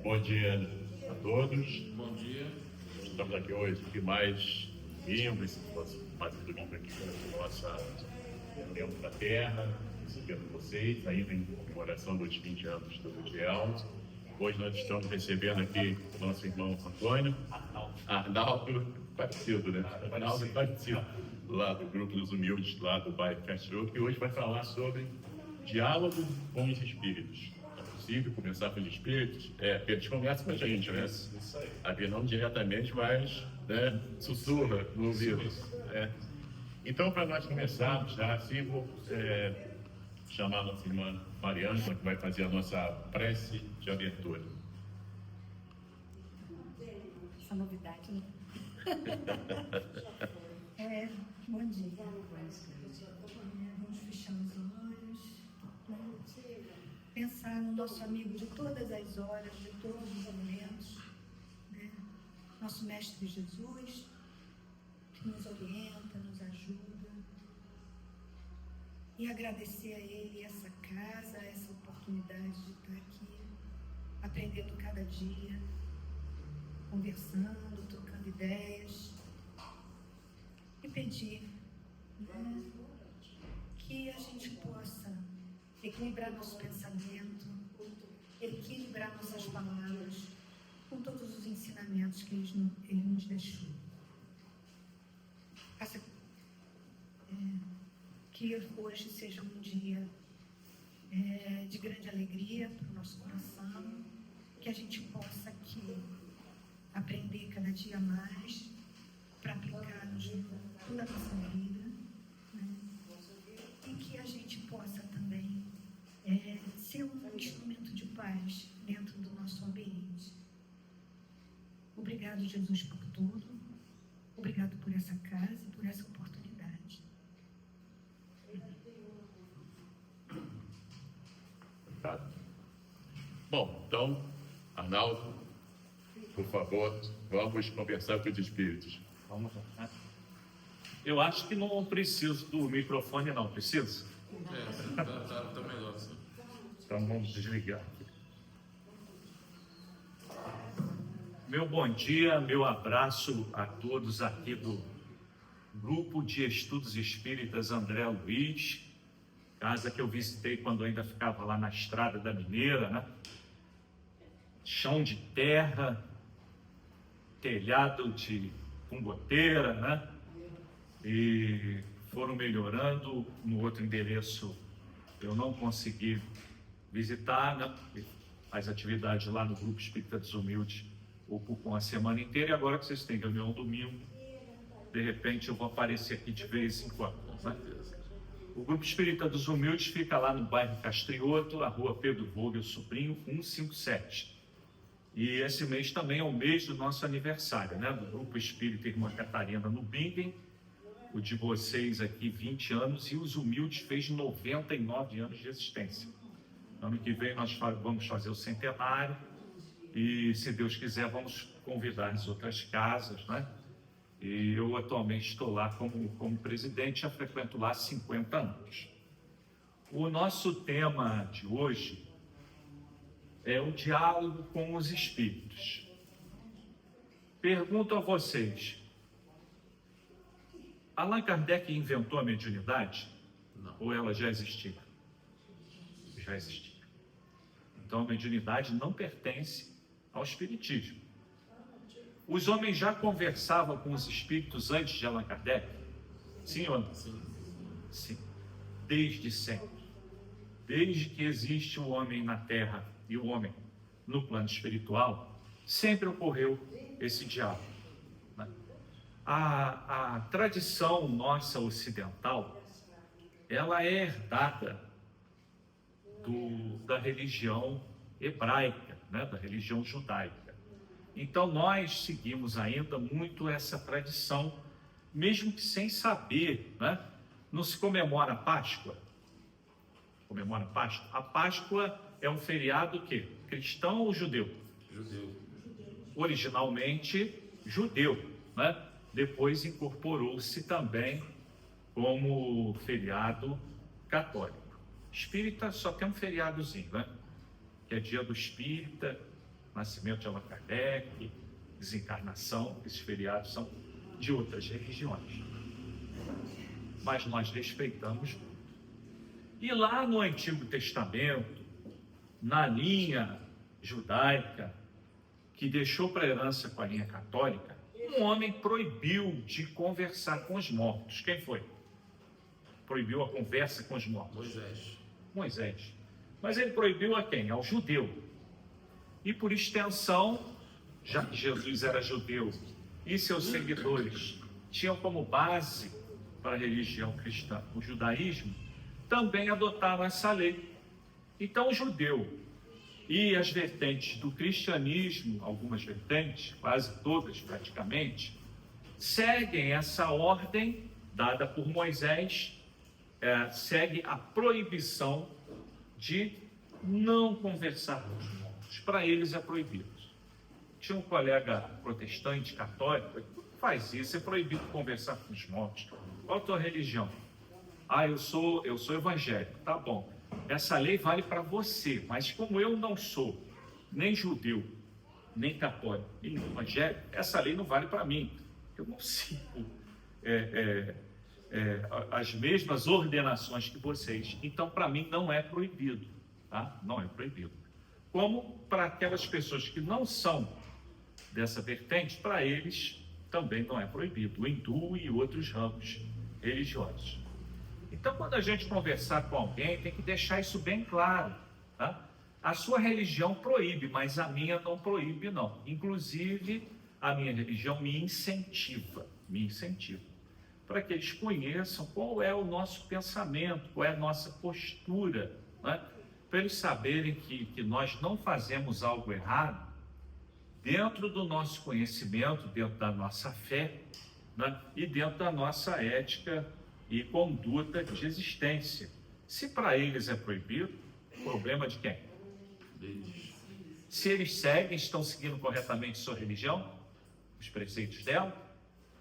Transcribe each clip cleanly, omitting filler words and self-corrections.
Bom dia a todos. Bom dia. Estamos aqui hoje aqui mais domingo, mais um domingo aqui na nossa reunião da Terra, recebendo vocês, ainda em comemoração dos 20 anos do Mundial. Hoje nós estamos recebendo aqui o nosso irmão Antônio, Arnaldo, parecido, né? Arnaldo parecido, lá do Grupo dos Humildes, lá do bairro Castro, que hoje vai falar sobre diálogo com os espíritos. É possível começar com os espíritos? Porque eles conversam com a gente, né? Isso aí. Aqui não diretamente, mas sussurra no ouvido. Então, para nós começarmos, já assim, vou chamar a nossa irmã Mariana, que vai fazer a nossa prece de abertura. Essa novidade, né? Bom dia. Vamos fechar os olhos, né? Pensar no nosso amigo de todas as horas, de todos os momentos, né? Nosso Mestre Jesus, que nos orienta, nos ajuda. E agradecer a Ele essa casa, essa oportunidade de estar aqui, aprendendo cada dia, conversando, trocando ideias. E pedir, né, que a gente possa equilibrar nosso pensamento, equilibrar nossas palavras com todos os ensinamentos que Ele nos deixou. Que hoje seja um dia de grande alegria para o nosso coração, que a gente possa aqui aprender cada dia mais para aplicar-nos em toda a nossa vida, né? E que a gente possa também ser um instrumento de paz dentro do nosso ambiente. Obrigado, Jesus, por tudo. Obrigado por essa casa e por essa oportunidade. Obrigado. Bom, então, Arnaldo, por favor, vamos conversar com os espíritos. Vamos lá. Eu acho que não preciso do microfone, não. Precisa? Tá melhor assim. Então vamos desligar. Meu bom dia, meu abraço a todos aqui do Grupo de Estudos Espíritas André Luiz, casa que eu visitei quando ainda ficava lá na Estrada da Mineira, né? Chão de terra, telhado com goteira, né? E foram melhorando. No outro endereço eu não consegui visitar, né? As atividades lá no Grupo Espírita dos Humildes ocupam a semana inteira, e agora que vocês têm reunião domingo, de repente eu vou aparecer aqui de vez em quando, né? O Grupo Espírita dos Humildes fica lá no bairro Castrioto, a rua Pedro Vogel Sobrinho, 157. E esse mês também é o mês do nosso aniversário, né? Do Grupo Espírita Irmã Catarina no Bingen, o de vocês aqui 20 anos, e os Humildes fez 99 anos de existência. Ano que vem nós vamos fazer o centenário, e se Deus quiser vamos convidar as outras casas, né? E eu atualmente estou lá como presidente, já frequento lá há 50 anos. O nosso tema de hoje é o diálogo com os espíritos. Pergunto a vocês, Allan Kardec inventou a mediunidade? Não. Ou ela já existia? Já existia. Então a mediunidade não pertence ao espiritismo. Os homens já conversavam com os espíritos antes de Allan Kardec? Sim ou não? Sim. Sim. Desde sempre. Desde que existe o homem na Terra e o homem no plano espiritual, sempre ocorreu esse diálogo, né? A tradição nossa ocidental, ela é herdada da religião hebraica, né? Da religião judaica. Então nós seguimos ainda muito essa tradição, mesmo que sem saber, né? Não se comemora a Páscoa? Comemora a Páscoa? A Páscoa é um feriado que cristão ou judeu? Judeu. Originalmente judeu, né? Depois incorporou-se também como feriado católico. Espírita só tem um feriadozinho, né? Que é dia do espírita, nascimento de Allan Kardec, desencarnação, esses feriados são de outras religiões. Mas nós respeitamos. E lá no Antigo Testamento, na linha judaica, que deixou para herança com a linha católica, um homem proibiu de conversar com os mortos. Quem foi? Proibiu a conversa com os mortos. Moisés. Mas ele proibiu a quem? Ao judeu. E por extensão, já que Jesus era judeu e seus seguidores tinham como base para a religião cristã o judaísmo, também adotaram essa lei. Então o judeu e as vertentes do cristianismo, algumas vertentes, quase todas praticamente, seguem essa ordem dada por Moisés, segue a proibição de não conversar com os mortos. Para eles é proibido. Tinha um colega protestante, católico, que faz isso, é proibido conversar com os mortos. Qual a tua religião? Eu sou evangélico. Tá bom. Essa lei vale para você, mas como eu não sou nem judeu, nem católico, nem evangélico, essa lei não vale para mim. Eu não sigo as mesmas ordenações que vocês. Então, para mim, não é proibido. Tá? Não é proibido. Como para aquelas pessoas que não são dessa vertente, para eles também não é proibido. O hindu e outros ramos religiosos. Então, quando a gente conversar com alguém, tem que deixar isso bem claro. Tá? A sua religião proíbe, mas a minha não proíbe, não. Inclusive, a minha religião me incentiva, para que eles conheçam qual é o nosso pensamento, qual é a nossa postura, né? Para eles saberem que nós não fazemos algo errado dentro do nosso conhecimento, dentro da nossa fé, né? E dentro da nossa ética e conduta de existência. Se para eles é proibido, problema de quem? Deles. Se eles seguem, estão seguindo corretamente sua religião, os preceitos dela,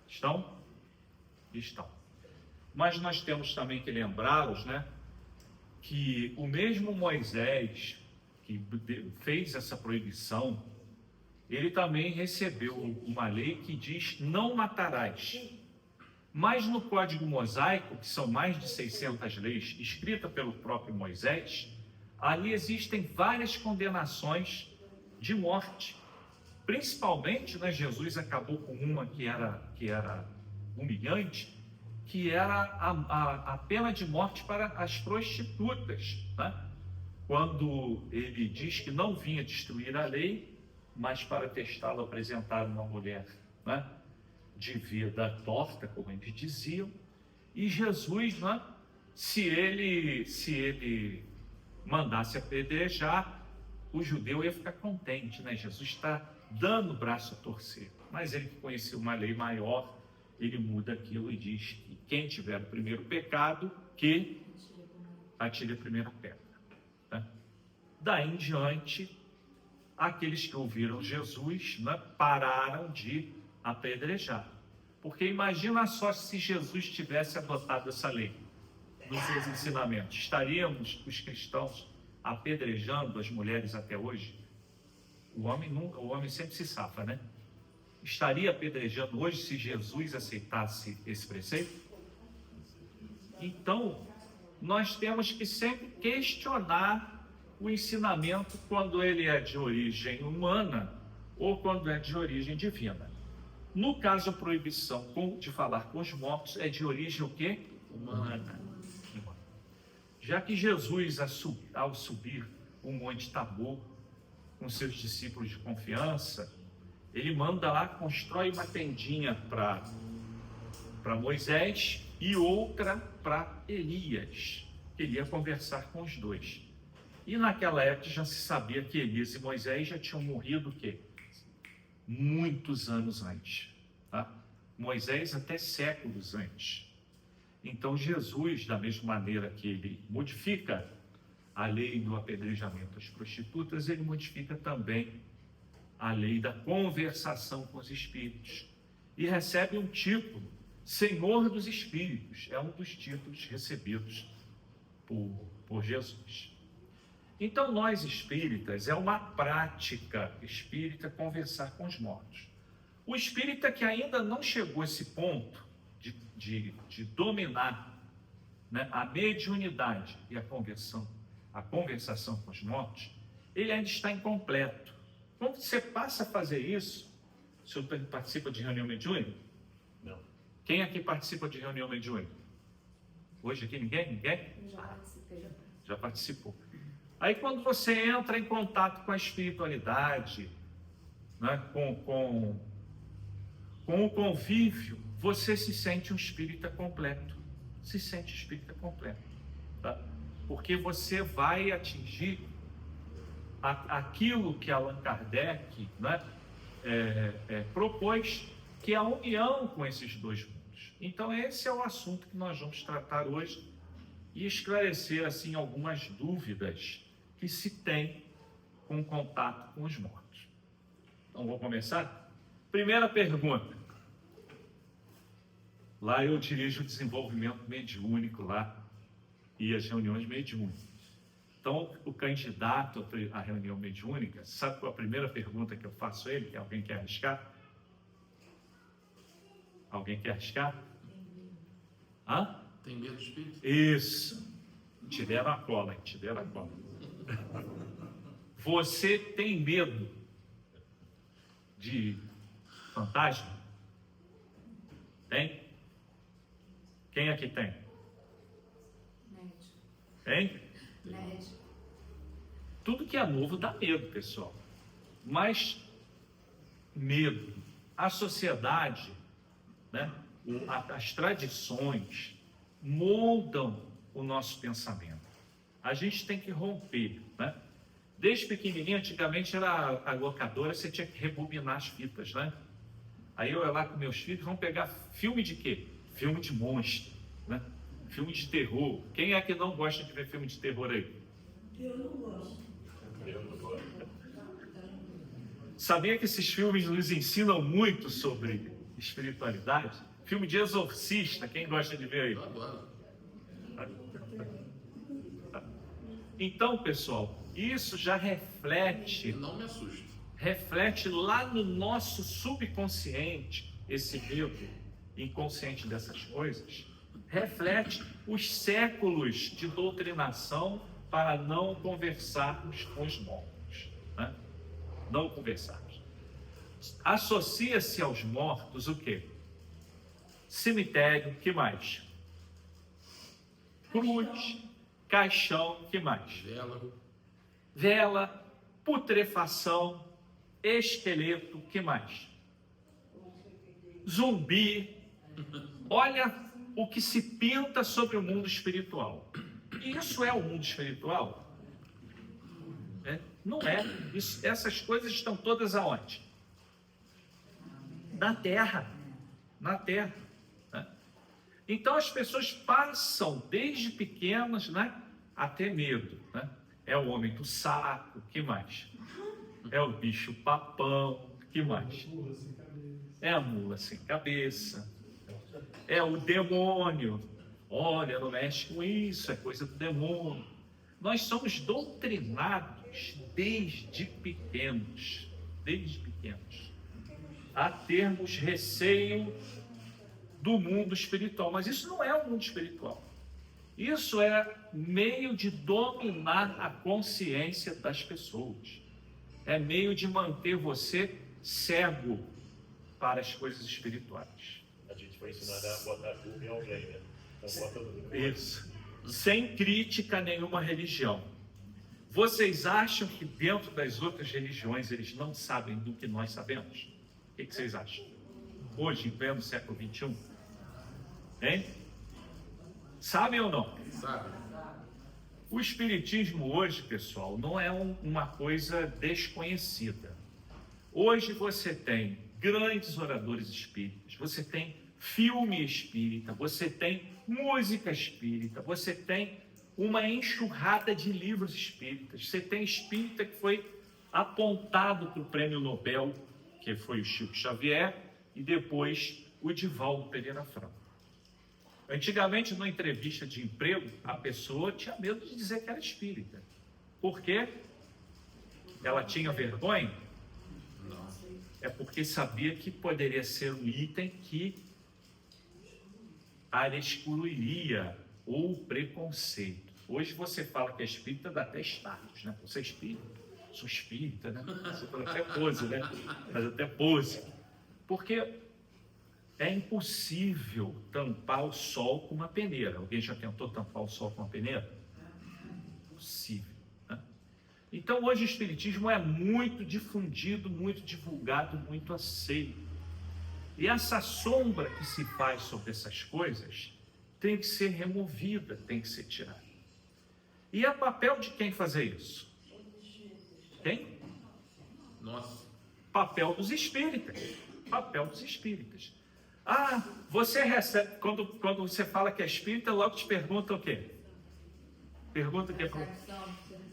estão? Estão. Mas nós temos também que lembrá-los, né, que o mesmo Moisés que fez essa proibição, ele também recebeu uma lei que diz não matarás. Mas no Código Mosaico, que são mais de 600 leis, escrita pelo próprio Moisés, ali existem várias condenações de morte. Principalmente, né, Jesus acabou com uma que era humilhante, que era a pena de morte para as prostitutas, né? Quando ele diz que não vinha destruir a lei, mas para testá-lo apresentaram uma mulher, né, de vida torta, como eles diziam, e Jesus, né, se ele mandasse apedrejar, o judeu ia ficar contente, né? Jesus está dando o braço a torcer, mas ele que conhecia uma lei maior, ele muda aquilo e diz que quem tiver o primeiro pecado, que atire a primeira pedra. Né? Daí em diante, aqueles que ouviram Jesus, né, pararam de apedrejar. Porque imagina só se Jesus tivesse adotado essa lei nos seus ensinamentos. Estaríamos, os cristãos, apedrejando as mulheres até hoje? O homem sempre se safa, né? Estaria apedrejando hoje se Jesus aceitasse esse preceito? Então, nós temos que sempre questionar o ensinamento quando ele é de origem humana ou quando é de origem divina. No caso, a proibição de falar com os mortos é de origem o quê? Humana. Já que Jesus, ao subir o Monte Tabor com seus discípulos de confiança, ele manda lá, constrói uma tendinha para Moisés e outra para Elias. Ele ia conversar com os dois. E naquela época já se sabia que Elias e Moisés já tinham morrido o quê? Muitos anos antes. Tá? Moisés até séculos antes. Então Jesus, da mesma maneira que ele modifica a lei do apedrejamento às prostitutas, ele modifica também a lei da conversação com os espíritos. E recebe um título, Senhor dos Espíritos. É um dos títulos recebidos por Jesus. Então, nós espíritas, é uma prática espírita conversar com os mortos. O espírita que ainda não chegou a esse ponto de dominar, né, a mediunidade e a conversação com os mortos, ele ainda está incompleto. Quando você passa a fazer isso, o senhor participa de reunião mediúnica? Não. Quem aqui participa de reunião mediúnica? Hoje aqui ninguém? Ninguém? Eu já participei. Já participou. Aí quando você entra em contato com a espiritualidade, né, com o convívio, você se sente um espírita completo. Se sente espírita completo. Tá? Porque você vai atingir aquilo que Allan Kardec, né, propôs, que é a união com esses dois mundos. Então esse é o assunto que nós vamos tratar hoje e esclarecer assim algumas dúvidas que se tem com contato com os mortos. Então vou começar? Primeira pergunta. Lá eu dirijo o desenvolvimento mediúnico lá e as reuniões mediúnicas. Então, o candidato à reunião mediúnica, sabe qual a primeira pergunta que eu faço a ele? Que alguém quer arriscar? Alguém quer arriscar? Hã? Tem medo do espírito? Isso. Te deram a cola, hein? Te deram a cola. Você tem medo de fantasma? Tem? Quem aqui tem? Médio. Tem? Médio. Tudo que é novo dá medo, pessoal. Mas medo, a sociedade, né, as tradições moldam o nosso pensamento. A gente tem que romper, né? Desde pequenininho, antigamente era a locadora, você tinha que rebobinar as fitas, né? Aí eu ia lá com meus filhos, vamos pegar filme de quê? Filme de monstro, né? Filme de terror. Quem é que não gosta de ver filme de terror aí? Eu não gosto. Sabia que esses filmes nos ensinam muito sobre espiritualidade? Filme de exorcista, quem gosta de ver aí? Eu adoro. Então, pessoal, isso já reflete Não me assusta. lá no nosso subconsciente, esse medo inconsciente dessas coisas, reflete os séculos de doutrinação para não conversarmos com os mortos, né? Não conversarmos. Associa-se aos mortos o quê? Cemitério, que mais? Cruz, caixão, que mais? Vela, putrefação, esqueleto, que mais? Zumbi. Olha o que se pinta sobre o mundo espiritual. Isso é o mundo espiritual? Não é. Essas coisas estão todas aonde? Na Terra. Na Terra. Né? Então as pessoas passam desde pequenas, né, a ter medo. Né? É o homem do saco, que mais? É o bicho papão, que mais? É a mula sem cabeça. É o demônio. Olha, não mexe com isso, é coisa do demônio. Nós somos doutrinados desde pequenos, a termos receio do mundo espiritual. Mas isso não é o mundo espiritual. Isso é meio de dominar a consciência das pessoas. É meio de manter você cego para as coisas espirituais. A gente foi ensinado a botar tudo em alguém, né? Então bota tudo. Isso. Sem crítica a nenhuma religião. Vocês acham que dentro das outras religiões eles não sabem do que nós sabemos? O que vocês acham? Hoje, em pleno século XXI? Hein? Sabem ou não? Sabe? O espiritismo hoje, pessoal, não é uma coisa desconhecida. Hoje você tem grandes oradores espíritas, você tem filme espírita, você tem música espírita, você tem uma enxurrada de livros espíritas, você tem espírita que foi apontado para o prêmio Nobel, que foi o Chico Xavier, e depois o Divaldo Pereira Franco. Antigamente, numa entrevista de emprego, a pessoa tinha medo de dizer que era espírita. Por quê? Ela tinha vergonha? Não. É porque sabia que poderia ser um item que a excluiria ou preconceito. Hoje você fala que é espírita, dá até status, né? Você é espírita, sou espírita, né? Você fala até pose, né? Faz até pose. Porque é impossível tampar o sol com uma peneira. Alguém já tentou tampar o sol com uma peneira? Impossível. Né? Então hoje o espiritismo é muito difundido, muito divulgado, muito aceito. E essa sombra que se faz sobre essas coisas tem que ser removida, tem que ser tirada. E é papel de quem fazer isso? Quem? Nossa. Papel dos espíritas. Papel dos espíritas. Ah, você recebe, quando você fala que é espírita, logo te perguntam o quê? Pergunta o quê?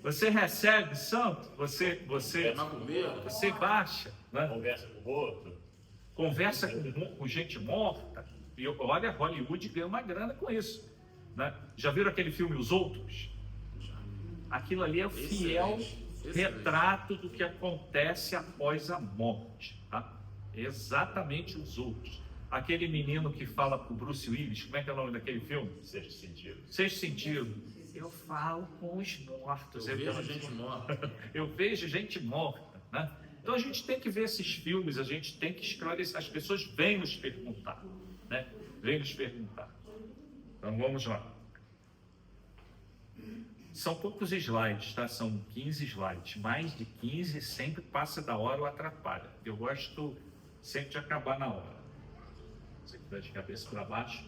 Você recebe santo? Você Macumbeiro? baixa, né? Conversa com o outro. Conversa com gente morta. E olha, Hollywood ganha uma grana com isso. Né? Já viram aquele filme Os Outros? Aquilo ali é o fiel retrato do que acontece após a morte. Tá? Exatamente Os Outros. Aquele menino que fala pro Bruce Willis, como é que é o nome daquele filme? Sexto sentido. Sexto Sentido. Eu falo com os mortos. Eu vejo gente morta. Eu vejo gente morta, né? Então a gente tem que ver esses filmes, a gente tem que esclarecer. As pessoas vêm nos perguntar, né? Vêm nos perguntar. Então vamos lá. São poucos slides, tá? São 15 slides. Mais de 15 sempre passa da hora ou atrapalha. Eu gosto sempre de acabar na hora. Você que está de cabeça para baixo.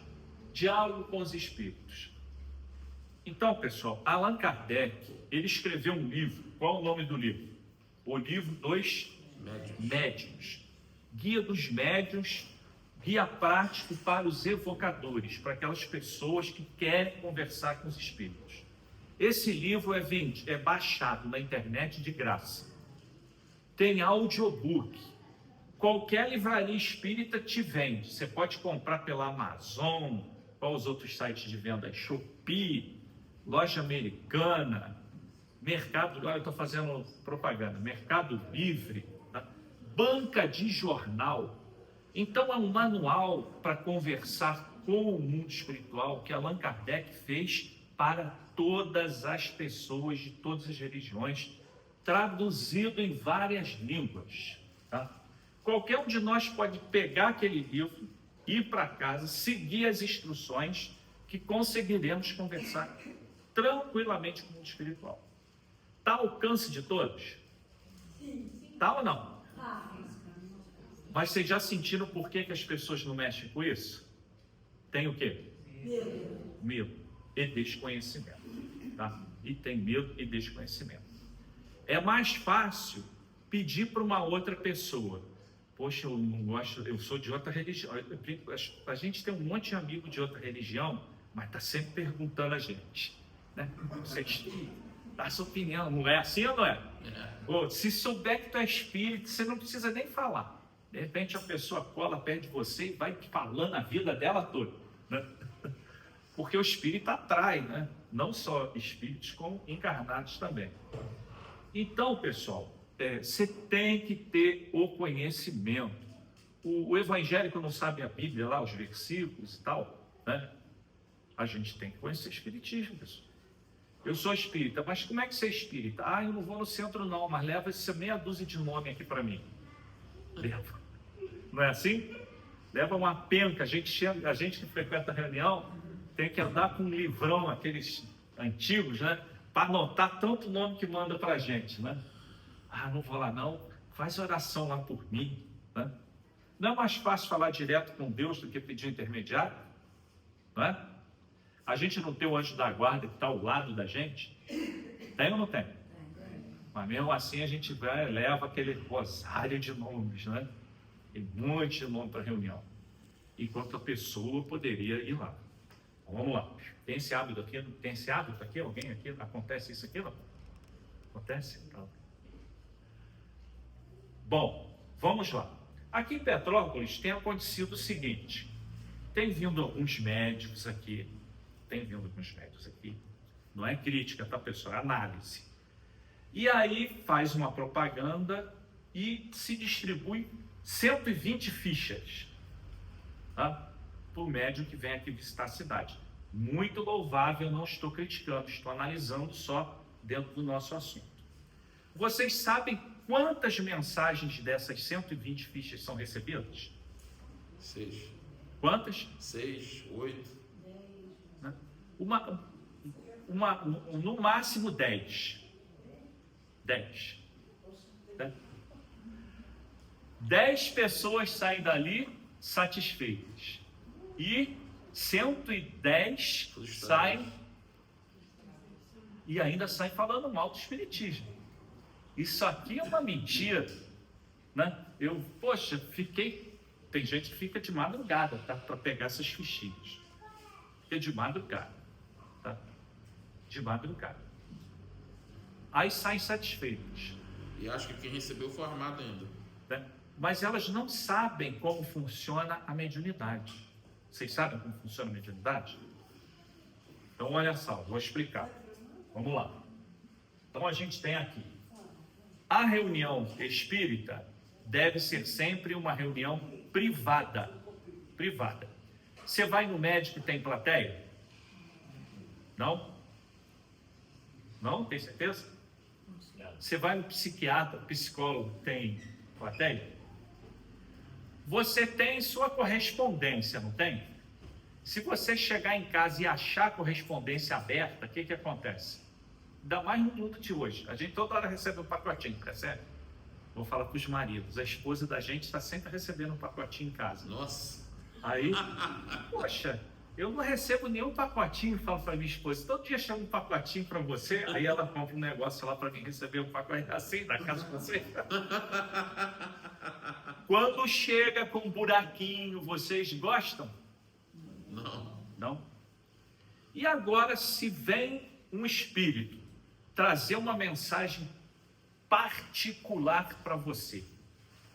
Diálogo com os espíritos. Então, pessoal, Allan Kardec, ele escreveu um livro. Qual o nome do livro? O livro dos Médiuns. Guia dos Médiuns, guia prático para os evocadores, para aquelas pessoas que querem conversar com os espíritos. Esse livro é baixado na internet de graça. Tem audiobook. Qualquer livraria espírita te vende. Você pode comprar pela Amazon, qual os outros sites de venda? Shopee, Loja Americana, Mercado, agora eu estou fazendo propaganda, Mercado Livre, tá? Banca de jornal. Então é um manual para conversar com o mundo espiritual que Allan Kardec fez para todas as pessoas de todas as religiões, traduzido em várias línguas. Tá? Qualquer um de nós pode pegar aquele livro, ir para casa, seguir as instruções que conseguiremos conversar tranquilamente com o mundo espiritual. Está ao alcance de todos? Está ou não? Mas vocês já sentiram por que as pessoas não mexem com isso? Tem o quê? Medo e desconhecimento. Tá? E tem medo e desconhecimento. É mais fácil pedir para uma outra pessoa. Poxa, eu não gosto, eu sou de outra religião. A gente tem um monte de amigo de outra religião, mas está sempre perguntando a gente. Né? Vocês dá a sua opinião, não é assim ou não é? Ou, se souber que tu é espírito, você não precisa nem falar. De repente a pessoa cola perto de você e vai falando a vida dela toda. Né? Porque o espírito atrai, né? Não só espíritos, como encarnados também. Então, pessoal, você tem que ter o conhecimento. O evangélico não sabe a Bíblia lá, os versículos e tal, né? A gente tem que conhecer o espiritismo, pessoal. Eu sou espírita, mas como é que você é espírita? Ah, eu não vou no centro não, mas leva essa meia dúzia de nome aqui para mim. Leva. Não é assim? Leva uma penca. A gente que frequenta a reunião tem que andar com um livrão, aqueles antigos, né? Para anotar tanto nome que manda para a gente, né? Ah, não vou lá não. Faz oração lá por mim, né? Não é mais fácil falar direto com Deus do que pedir intermediário? Não é? A gente não tem o anjo da guarda que está ao lado da gente? Tem ou não tem? Mas mesmo assim a gente vai, leva aquele rosário de nomes, né? Tem um monte de nome para reunião. Enquanto a pessoa poderia ir lá. Vamos lá. Tem esse hábito aqui? Tem esse hábito aqui? Alguém aqui? Acontece isso aqui? Não? Acontece? Não. Bom, vamos lá. Aqui em Petrópolis tem acontecido o seguinte. Tem vindo alguns médicos aqui. Não é crítica, tá, pessoal? É análise. E aí faz uma propaganda e se distribui 120 fichas, tá? Para o médium que vem aqui visitar a cidade. Muito louvável, não estou criticando, estou analisando só dentro do nosso assunto. Vocês sabem quantas mensagens dessas 120 fichas são recebidas? 6. Quantas? 6, 8. Né? No máximo 10. 10. Né? 10 pessoas saem dali satisfeitas. E 110 saem e ainda saem falando mal do espiritismo. Isso aqui é uma mentira, né? Tem gente que fica de madrugada, tá? Para pegar essas fichinhas. Fica de madrugada, tá? De madrugada. Aí saem satisfeitos. E acho que quem recebeu foi armado ainda. Né? Mas elas não sabem como funciona a mediunidade. Vocês sabem como funciona a mediunidade? Então, olha só, vou explicar. Vamos lá. Então, a gente tem aqui. A reunião espírita deve ser sempre uma reunião privada. Privada. Você vai no médico e tem plateia? Não? Não? Tem certeza? Você vai no psiquiatra, psicólogo, tem plateia? Você tem sua correspondência, não tem? Se você chegar em casa e achar a correspondência aberta, o que acontece? Ainda mais no mundo de hoje. A gente toda hora recebe um pacotinho, percebe? Vou falar para os maridos. A esposa da gente está sempre recebendo um pacotinho em casa. Nossa. Aí, poxa, eu não recebo nenhum pacotinho, falo para minha esposa. Todo dia chama um pacotinho para você, aí ela compra um negócio lá para mim receber um pacote assim, na casa de você. Quando chega com um buraquinho, vocês gostam? Não. Não? E agora, se vem um espírito trazer uma mensagem particular para você,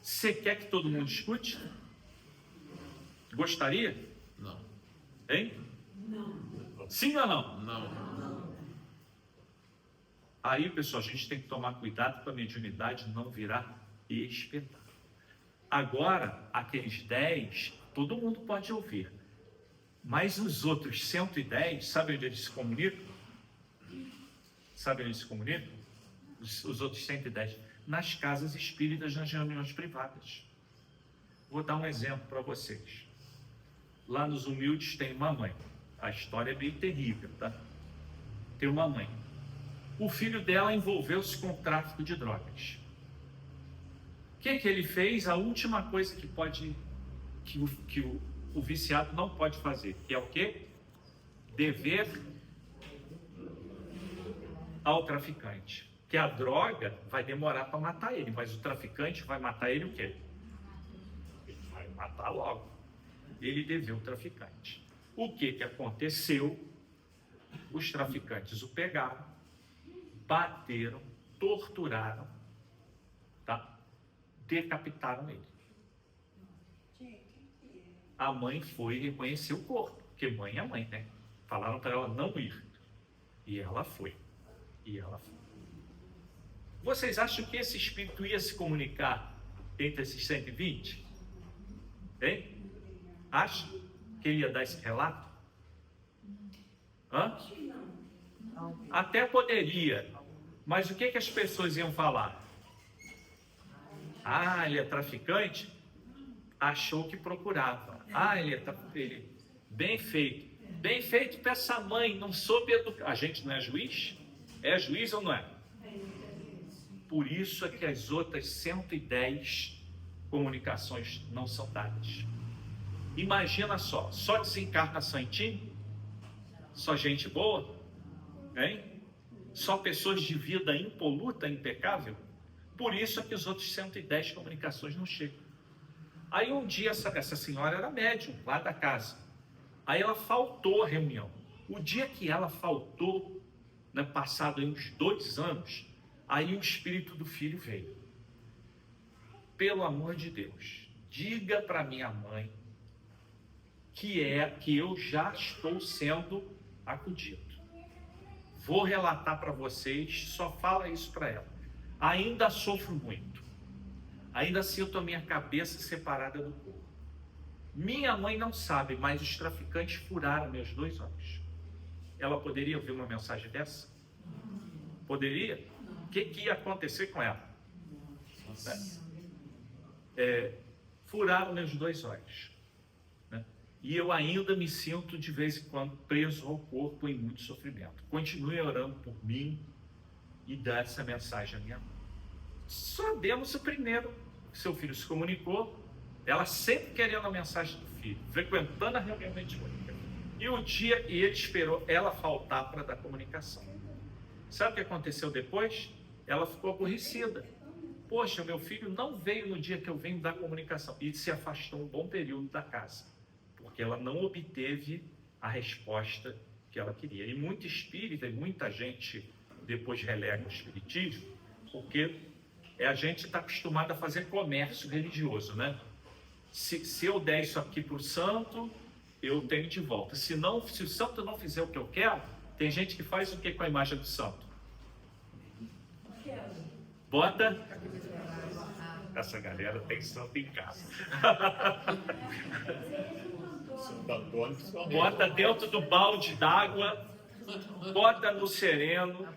você quer que todo mundo escute? Gostaria? Não. Hein? Não. Sim ou não? Não. Aí, pessoal, a gente tem que tomar cuidado para a mediunidade não virar espetáculo. Agora, aqueles 10, todo mundo pode ouvir. Mas os outros 110, sabe onde eles se comunicam? Sabe onde eles se comunicam? Os outros 110. Nas casas espíritas, nas reuniões privadas. Vou dar um exemplo para vocês. Lá nos humildes tem uma mãe. A história é meio terrível, tá? Tem uma mãe. O filho dela envolveu-se com o tráfico de drogas. O que ele fez? A última coisa que o viciado não pode fazer, que é o quê? Dever ao traficante. Que a droga vai demorar para matar ele, mas o traficante vai matar ele o quê? Ele vai matar logo. Ele deveu o traficante. O que aconteceu? Os traficantes o pegaram, bateram, torturaram, tá? Decapitaram ele. A mãe foi reconhecer o corpo, porque mãe é mãe, né? Falaram para ela não ir. E ela foi. Vocês acham que esse espírito ia se comunicar entre esses 120? Hein? Acham que ele ia dar esse relato? Hã? Até poderia. Mas o que as pessoas iam falar? Ah, ele é traficante? Achou que procurava. Ah, ele bem feito. Bem feito para essa mãe, não soube educar. A gente não é juiz? É juiz ou não é? Por isso é que as outras 110 comunicações não são dadas. Imagina só desencarnação em time? Só gente boa? Hein? Só pessoas de vida impoluta, impecável? Por isso é que os outros 110 comunicações não chegam. Aí um dia essa senhora era médium, lá da casa. Aí ela faltou à reunião. O dia que ela faltou, né, passado aí uns 2 anos, aí o espírito do filho veio. Pelo amor de Deus, diga para minha mãe que eu já estou sendo acudido. Vou relatar para vocês, só fala isso para ela. ainda sofro muito. Ainda sinto a minha cabeça separada do corpo. Minha mãe não sabe, mas os traficantes furaram meus 2 olhos. Ela poderia ouvir uma mensagem dessa? Poderia? O que ia acontecer com ela? Furaram meus 2 olhos. Né? E eu ainda me sinto de vez em quando preso ao corpo em muito sofrimento. Continue orando por mim e dá essa mensagem à minha mãe. Só demos o primeiro. Seu filho se comunicou, ela sempre querendo a mensagem do filho, frequentando a reunião mediúnica. E ele esperou ela faltar para dar comunicação. Sabe o que aconteceu depois? Ela ficou aborrecida. Poxa, meu filho não veio no dia que eu venho dar comunicação. E se afastou um bom período da casa, porque ela não obteve a resposta que ela queria. E muito espírita, e muita gente depois relega o espiritismo, porque a gente está acostumado a fazer comércio religioso, né? Se eu der isso aqui para o santo, eu tenho de volta. Se o santo não fizer o que eu quero, tem gente que faz o que com a imagem do santo? Bota. Essa galera tem santo em casa. Bota dentro do balde d'água, bota no sereno.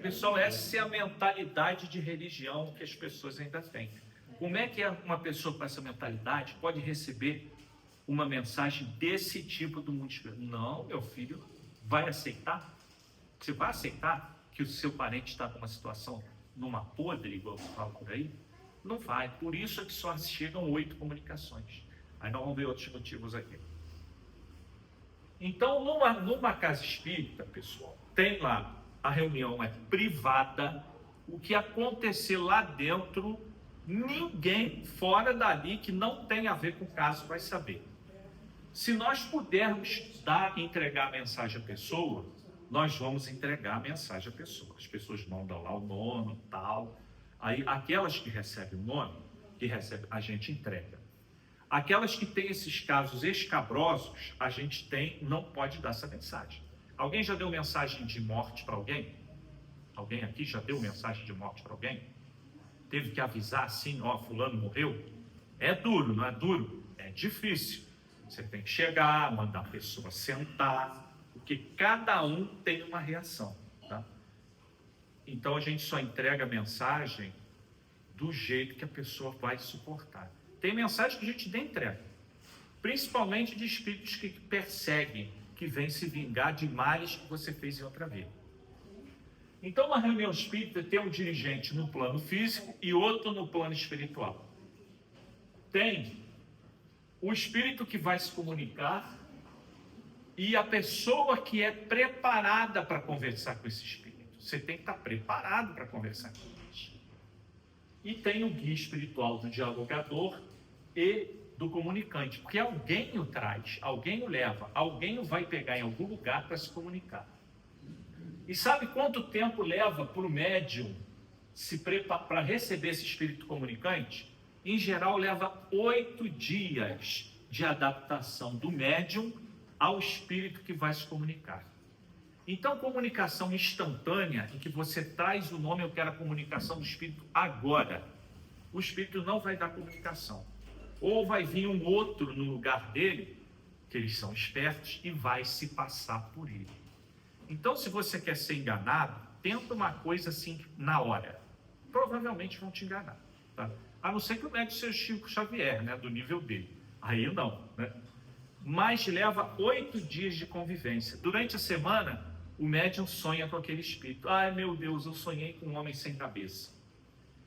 Pessoal, essa é a mentalidade de religião que as pessoas ainda têm. Como é que uma pessoa com essa mentalidade pode receber uma mensagem desse tipo do mundo espiritual? Não, meu filho, vai aceitar? Você vai aceitar que o seu parente está numa situação, numa podre, igual se fala por aí? Não vai. Por isso é que só chegam 8 comunicações. Aí nós vamos ver outros motivos aqui. Então, numa casa espírita, pessoal, tem lá, a reunião é privada, o que acontecer lá dentro, ninguém fora dali que não tem a ver com o caso vai saber. Se nós pudermos entregar a mensagem à pessoa, nós vamos entregar a mensagem à pessoa. As pessoas mandam lá o nome, tal. Aí aquelas que recebem o nome, a gente entrega. Aquelas que têm esses casos escabrosos, a gente não pode dar essa mensagem. Alguém já deu mensagem de morte para alguém? Alguém aqui já deu mensagem de morte para alguém? Teve que avisar assim, ó, fulano morreu? É duro, não é duro? É difícil. Você tem que chegar, mandar a pessoa sentar, porque cada um tem uma reação, tá? Então a gente só entrega a mensagem do jeito que a pessoa vai suportar. Tem mensagem que a gente nem entrega, principalmente de espíritos que perseguem, que vêm se vingar de males que você fez em outra vida. Então, uma reunião espírita tem um dirigente no plano físico e outro no plano espiritual. Tem o espírito que vai se comunicar e a pessoa que é preparada para conversar com esse espírito. Você tem que estar preparado para conversar com ele. E tem o guia espiritual do dialogador e do comunicante, porque alguém o traz, alguém o leva, alguém o vai pegar em algum lugar para se comunicar. E sabe quanto tempo leva para o médium se preparar para receber esse espírito comunicante? Em geral, leva 8 dias de adaptação do médium ao espírito que vai se comunicar. Então, comunicação instantânea, em que você traz o nome, eu quero a comunicação do espírito agora. O espírito não vai dar comunicação. Ou vai vir um outro no lugar dele, que eles são espertos, e vai se passar por ele. Então, se você quer ser enganado, tenta uma coisa assim na hora. Provavelmente vão te enganar, tá? A não ser que o médico seja Chico Xavier, né, do nível dele. Aí não, né? Mas leva 8 dias de convivência. Durante a semana, o médium sonha com aquele espírito. Ai, meu Deus, eu sonhei com um homem sem cabeça.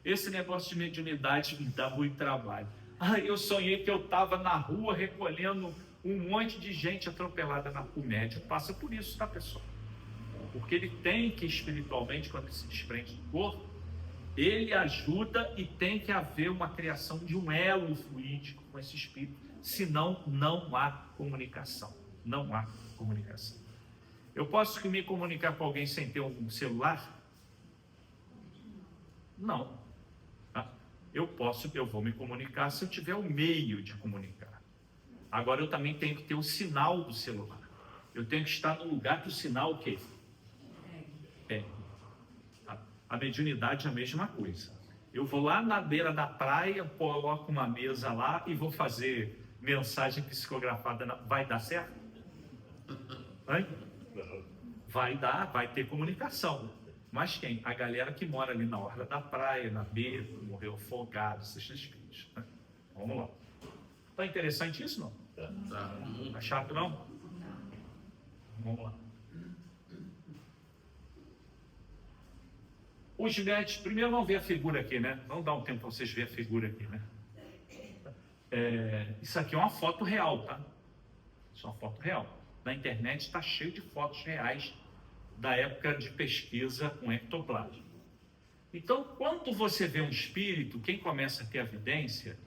Esse negócio de mediunidade me dá muito trabalho. Ai, eu sonhei que eu estava na rua recolhendo um monte de gente atropelada na rua. O médium passa por isso, tá, pessoal? Porque ele tem que, espiritualmente, quando ele se desprende do corpo, ele ajuda e tem que haver uma criação de um elo fluídico com esse espírito, senão não há comunicação. Não há comunicação. Eu posso me comunicar com alguém sem ter um celular? Não. Eu vou me comunicar se eu tiver o meio de comunicar. Agora eu também tenho que ter o sinal do celular. Eu tenho que estar no lugar que o sinal o quê? É. A mediunidade é a mesma coisa. Eu vou lá na beira da praia, coloco uma mesa lá e vou fazer mensagem psicografada. Vai dar certo? Hein? Vai dar, vai ter comunicação. Mas quem? A galera que mora ali na orla da praia, na beira, morreu afogado, esses espíritos. Né? Vamos lá. Tá interessante isso, não? Tá. Tá chato, não? Vamos lá. Os médios, primeiro vamos ver a figura aqui, né? Vamos dar um tempo para vocês verem a figura aqui, né? Isso aqui é uma foto real, tá? Isso é uma foto real. Na internet está cheio de fotos reais da época de pesquisa com ectoplasma. Então, quando você vê um espírito, quem começa a ter evidência,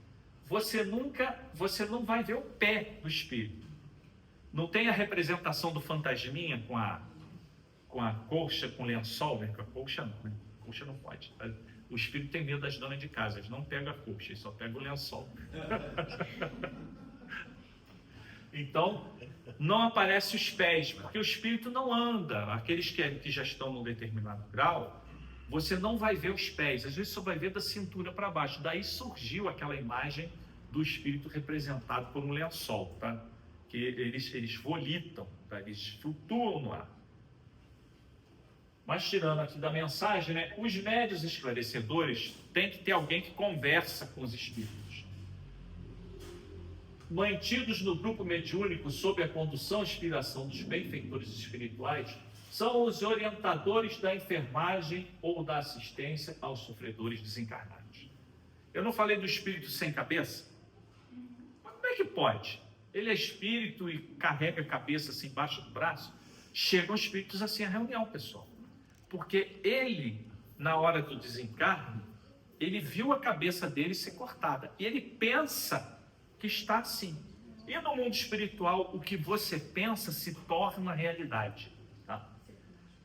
você não vai ver o pé do espírito. Não tem a representação do fantasminha com a colcha, com lençol, né? Com a colcha não, né? A colcha não pode. O espírito tem medo das donas de casa, eles não pegam a colcha, eles só pegam o lençol. Então, não aparecem os pés, porque o espírito não anda. Aqueles que já estão num determinado grau, você não vai ver os pés, às vezes só vai ver da cintura para baixo. Daí surgiu aquela imagem do espírito representado por um lençol, tá? Que eles volitam, tá? Eles flutuam no ar. Mas tirando aqui da mensagem, né? Os médiuns esclarecedores tem que ter alguém que conversa com os espíritos. Mantidos no grupo mediúnico sob a condução e inspiração dos benfeitores espirituais, são os orientadores da enfermagem ou da assistência aos sofredores desencarnados. Eu não falei do espírito sem cabeça? Mas como é que pode? Ele é espírito e carrega a cabeça assim embaixo do braço? Chegam espíritos assim à reunião, pessoal. Porque ele, na hora do desencarne, ele viu a cabeça dele ser cortada. E ele pensa que está assim. E no mundo espiritual, o que você pensa se torna realidade. Tá?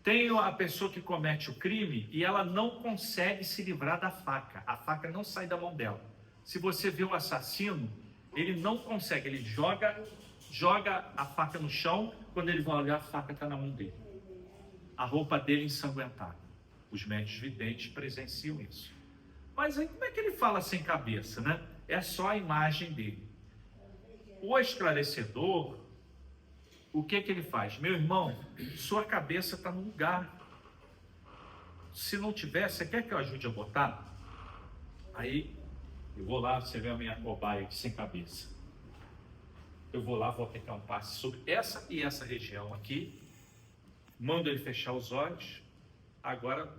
Tem a pessoa que comete o crime e ela não consegue se livrar da faca. A faca não sai da mão dela. Se você vê o assassino, ele não consegue. Ele joga a faca no chão, quando ele vai olhar, a faca está na mão dele. A roupa dele ensanguentada. Os médiuns videntes presenciam isso. Mas aí como é que ele fala sem cabeça, né? É só a imagem dele. O esclarecedor, o que ele faz? Meu irmão, sua cabeça está no lugar. Se não tiver, você quer que eu ajude a botar? Aí, eu vou lá, você vê a minha cobaia aqui sem cabeça. Eu vou lá, vou aplicar um passe sobre essa e essa região aqui. Mando ele fechar os olhos. Agora,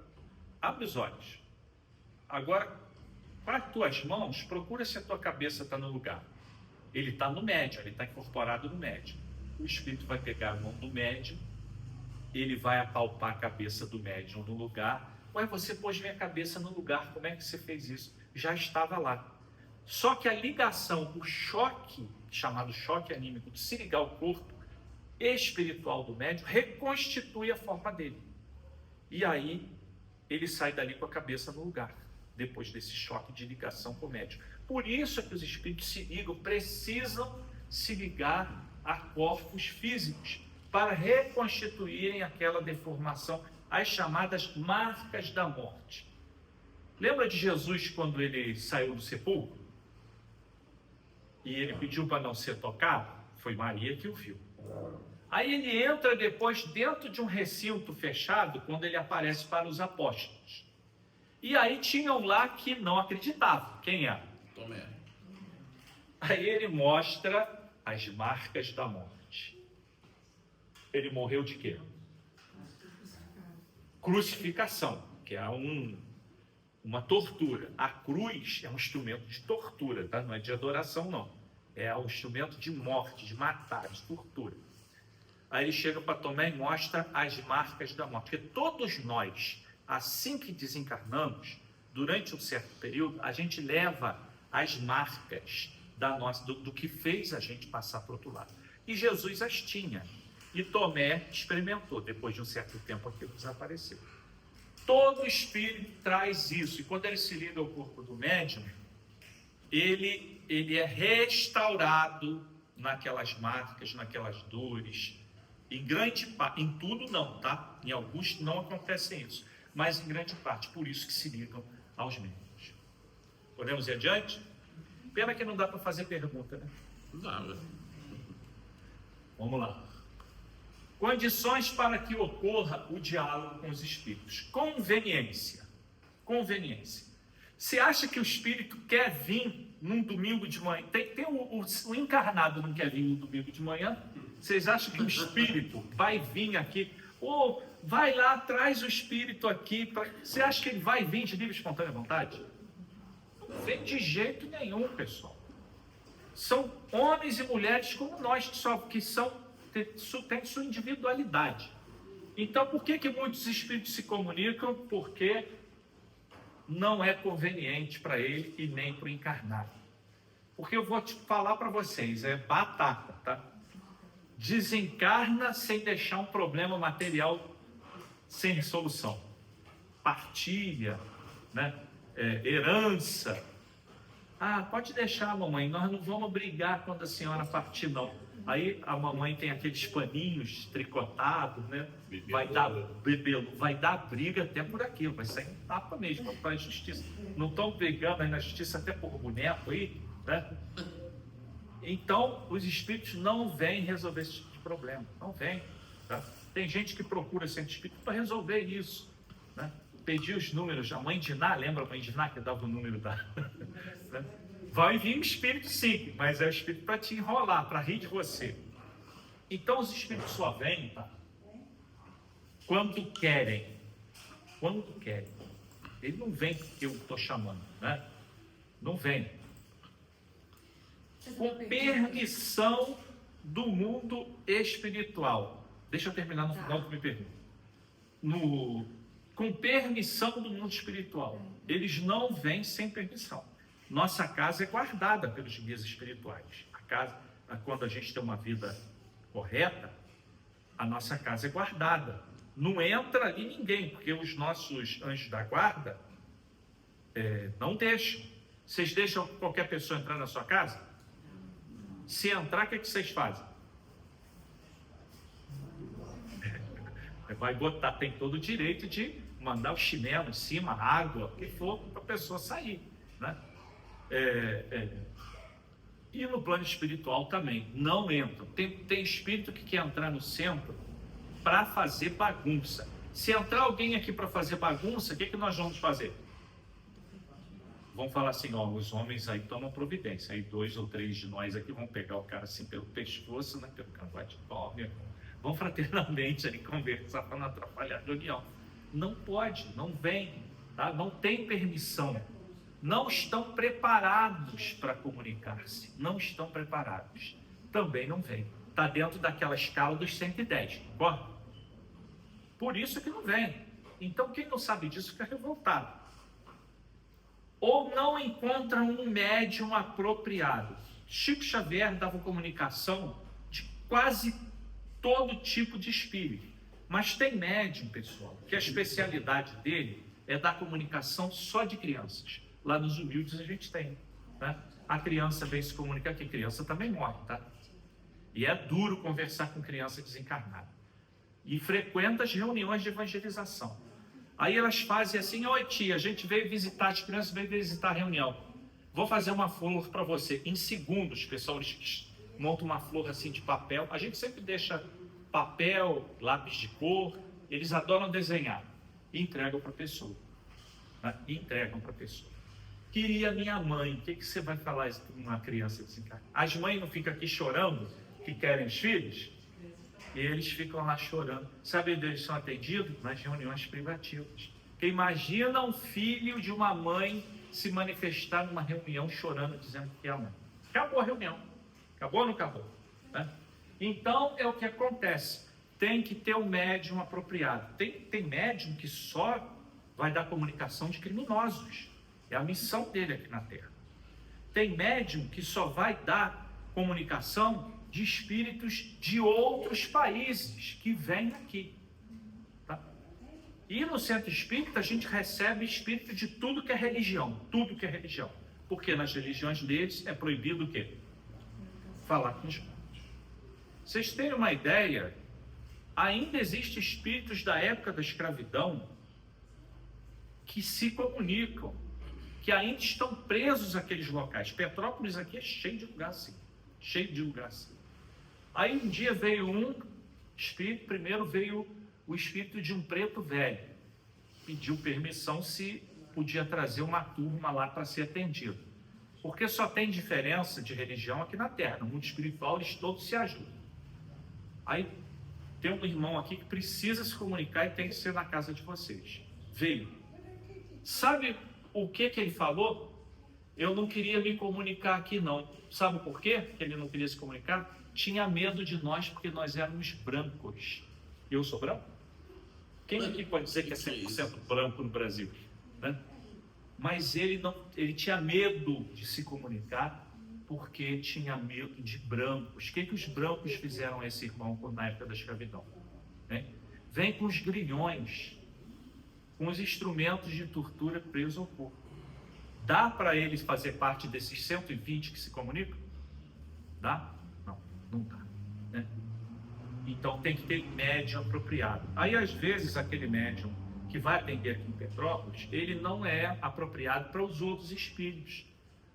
abre os olhos. Agora, com as tuas mãos, procura se a tua cabeça está no lugar. Ele está no médium, ele está incorporado no médium. O espírito vai pegar a mão do médium, ele vai apalpar a cabeça do médium no lugar. Ué, você pôs minha cabeça no lugar, como é que você fez isso? Já estava lá. Só que a ligação, o choque, chamado choque anímico, de se ligar ao corpo espiritual do médium, reconstitui a forma dele. E aí, ele sai dali com a cabeça no lugar, depois desse choque de ligação com o médium. Por isso é que os espíritos se ligam, precisam se ligar a corpos físicos, para reconstituírem aquela deformação, as chamadas marcas da morte. Lembra de Jesus quando ele saiu do sepulcro? E ele pediu para não ser tocado? Foi Maria que o viu. Aí ele entra depois dentro de um recinto fechado, quando ele aparece para os apóstolos. E aí tinham lá que não acreditavam. Quem é? Tomé. Aí ele mostra as marcas da morte. Ele morreu de quê? Crucificação, que é uma tortura. A cruz é um instrumento de tortura, tá? Não é de adoração, não. É um instrumento de morte, de matar, de tortura. Aí ele chega para Tomé e mostra as marcas da morte. Porque todos nós, assim que desencarnamos, durante um certo período, a gente leva as marcas do que fez a gente passar para o outro lado. E Jesus as tinha. E Tomé experimentou. Depois de um certo tempo, aquilo desapareceu. Todo espírito traz isso. E quando ele se liga ao corpo do médium, ele é restaurado naquelas marcas, naquelas dores. Em grande parte, em tudo não, tá? Em alguns não acontece isso. mas em grande parte por isso que se ligam aos médiums. Podemos ir adiante? Pena que não dá para fazer pergunta, né? Dá. Vamos lá. Condições para que ocorra o diálogo com os espíritos. Conveniência. Conveniência. Você acha que o espírito quer vir num domingo de manhã? O encarnado não quer vir no domingo de manhã? Vocês acham que o espírito vai vir aqui? Ou vai lá, traz o espírito aqui. Você acha que ele vai vir de livre e espontânea vontade? Não vem de jeito nenhum, pessoal. São homens e mulheres como nós, que têm sua individualidade. Então, por que muitos espíritos se comunicam? Porque não é conveniente para ele e nem para o encarnado. Porque eu vou te falar para vocês, é batata, tá? Desencarna sem deixar um problema material sem resolução. Partilha, né? Herança. Ah, pode deixar, mamãe, nós não vamos brigar quando a senhora partir, não. Aí a mamãe tem aqueles paninhos tricotados, né? Vai dar briga até por aquilo, vai sair um tapa mesmo para a justiça. Não estão brigando aí na justiça até por boneco aí, né? Então, os espíritos não vêm resolver esse tipo de problema, não vêm, tá? Tem gente que procura centro espírita para resolver isso, né? Pedir os números, a mãe de Ná, lembra a mãe de Ná que dava o número da... né? Vai vir um espírito sim, mas é o espírito para te enrolar, para rir de você. Então os espíritos só vêm, tá? Quando querem. Quando querem. Ele não vem porque eu estou chamando, né? Não vem. Com permissão do mundo espiritual. Deixa eu terminar no final que me pergunta. Com permissão do mundo espiritual. Eles não vêm sem permissão. Nossa casa é guardada pelos guias espirituais. A casa, quando a gente tem uma vida correta, a nossa casa é guardada. Não entra ali ninguém, porque os nossos anjos da guarda não deixam. Vocês deixam qualquer pessoa entrar na sua casa? Se entrar, o que vocês fazem? Vai botar, tem todo o direito de mandar o chinelo em cima, água, o que for, para a pessoa sair, né? E no plano espiritual também, não entram. Tem espírito que quer entrar no centro para fazer bagunça. Se entrar alguém aqui para fazer bagunça, o que nós vamos fazer? Vamos falar assim, ó, os homens aí tomam providência. Aí 2 ou 3 de nós aqui vão pegar o cara assim pelo pescoço, né, pelo cangote, vão fraternalmente ali conversar para não atrapalhar a reunião. Não pode, não vem, tá? Não tem permissão. Não estão preparados para comunicar-se. Não estão preparados. Também não vem. Está dentro daquela escala dos 110, concorda? Por isso que não vem. Então, quem não sabe disso fica revoltado. Ou não encontra um médium apropriado. Chico Xavier dava comunicação de quase todo tipo de espírito. Mas tem médium, pessoal, que a especialidade dele é dar comunicação só de crianças. Lá nos humildes a gente tem, né? A criança vem se comunicar, que criança também morre, tá? E é duro conversar com criança desencarnada. E frequenta as reuniões de evangelização. Aí elas fazem assim, oi tia, a gente veio visitar as crianças, veio visitar a reunião. Vou fazer uma flor para você. Em segundos, pessoal, eles montam uma flor assim de papel. A gente sempre deixa papel, lápis de cor, eles adoram desenhar. E entregam para a pessoa. Né? Entregam para a pessoa. Queria minha mãe, o que você vai falar para uma criança desencarnada? As mães não ficam aqui chorando, que querem os filhos? E eles ficam lá chorando. Sabe onde eles são atendidos? Nas reuniões privativas. Porque imagina um filho de uma mãe se manifestar numa reunião chorando, dizendo que é a mãe. Acabou a reunião. Acabou ou não acabou? Né? Então, é o que acontece. Tem que ter um médium apropriado. Tem médium que só vai dar comunicação de criminosos. É a missão dele aqui na Terra. Tem médium que só vai dar comunicação de espíritos de outros países que vêm aqui. Tá? E no centro espírita a gente recebe espírito de tudo que é religião. Tudo que é religião. Porque nas religiões deles é proibido o quê? Falar com os mortos. Vocês terem uma ideia, ainda existem espíritos da época da escravidão que se comunicam, que ainda estão presos àqueles locais. Petrópolis aqui é cheio de lugar assim, cheio de lugar assim. Aí um dia veio um espírito, primeiro veio o espírito de um preto velho, pediu permissão se podia trazer uma turma lá para ser atendido. Porque só tem diferença de religião aqui na Terra, no mundo espiritual eles todos se ajudam. Aí tem um irmão aqui que precisa se comunicar e tem que ser na casa de vocês. Veio. Sabe o que ele falou? Eu não queria me comunicar aqui não. Sabe por quê que ele não queria se comunicar? Tinha medo de nós porque nós éramos brancos. Eu sou branco? Quem aqui pode dizer que é 100% branco no Brasil? Né? Mas ele tinha medo de se comunicar porque tinha medo de brancos. O que os brancos fizeram a esse irmão na época da escravidão? Né? Vem com os grilhões, com os instrumentos de tortura presos ao corpo. Dá para eles fazer parte desses 120 que se comunicam? Dá? Não dá. Né? Então tem que ter médium apropriado. Aí às vezes aquele médium que vai atender aqui em Petrópolis, ele não é apropriado para os outros espíritos.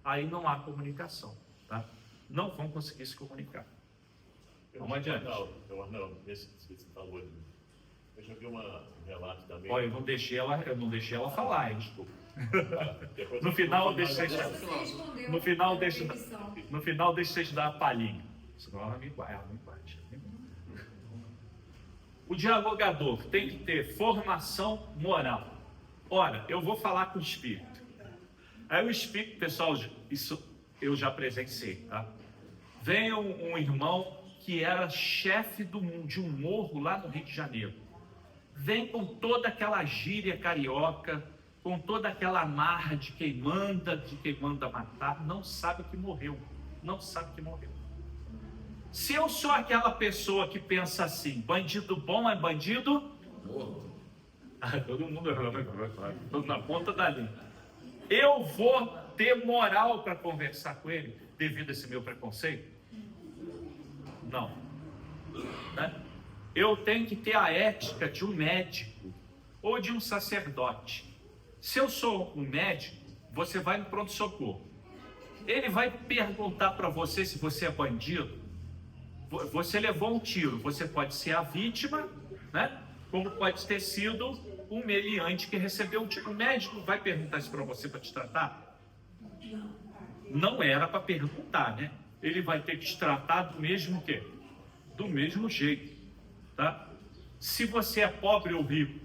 Aí não há comunicação, tá? Não vão conseguir se comunicar. Vamos adiante. Arnaldo, esse que você falou, eu já vi um relato também. Olha, eu não deixei ela falar, hein? Desculpa. Depois No final, eu deixa Você respondeu no final, a deixa permissão. no final deixa vocês dar a palhinha. Senão ela me bate. O dialogador tem que ter formação moral. Ora, eu vou falar com o espírito. Aí o espírito, pessoal, isso eu já presenciei, tá? Vem um irmão que era chefe de um morro lá no Rio de Janeiro. Vem com toda aquela gíria carioca, com toda aquela marra de quem manda matar, não sabe que morreu. Não sabe que morreu. Se eu sou aquela pessoa que pensa assim, bandido bom é bandido Morto. todo mundo estou na ponta da língua. Eu vou ter moral para conversar com ele devido a esse meu preconceito? Não. Né? Eu tenho que ter a ética de um médico ou de um sacerdote. Se eu sou um médico, você vai no pronto-socorro. Ele vai perguntar para você se você é bandido. Você levou um tiro, você pode ser a vítima, né? Como pode ter sido um meliante que recebeu um tiro. O médico vai perguntar isso para você para te tratar? Não era para perguntar, né? Ele vai ter que te tratar do mesmo quê? Do mesmo jeito, tá? Se você é pobre ou rico,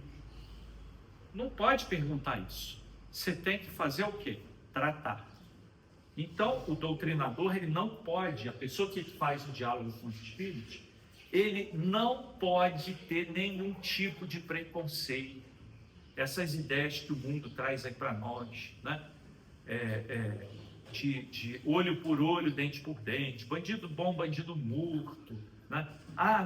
não pode perguntar isso. Você tem que fazer o quê? Tratar. Então, o doutrinador, ele não pode, a pessoa que faz o diálogo com os espíritos, ele não pode ter nenhum tipo de preconceito. Essas ideias que o mundo traz aí para nós, né? De olho por olho, dente por dente, bandido bom, bandido morto, né? Ah,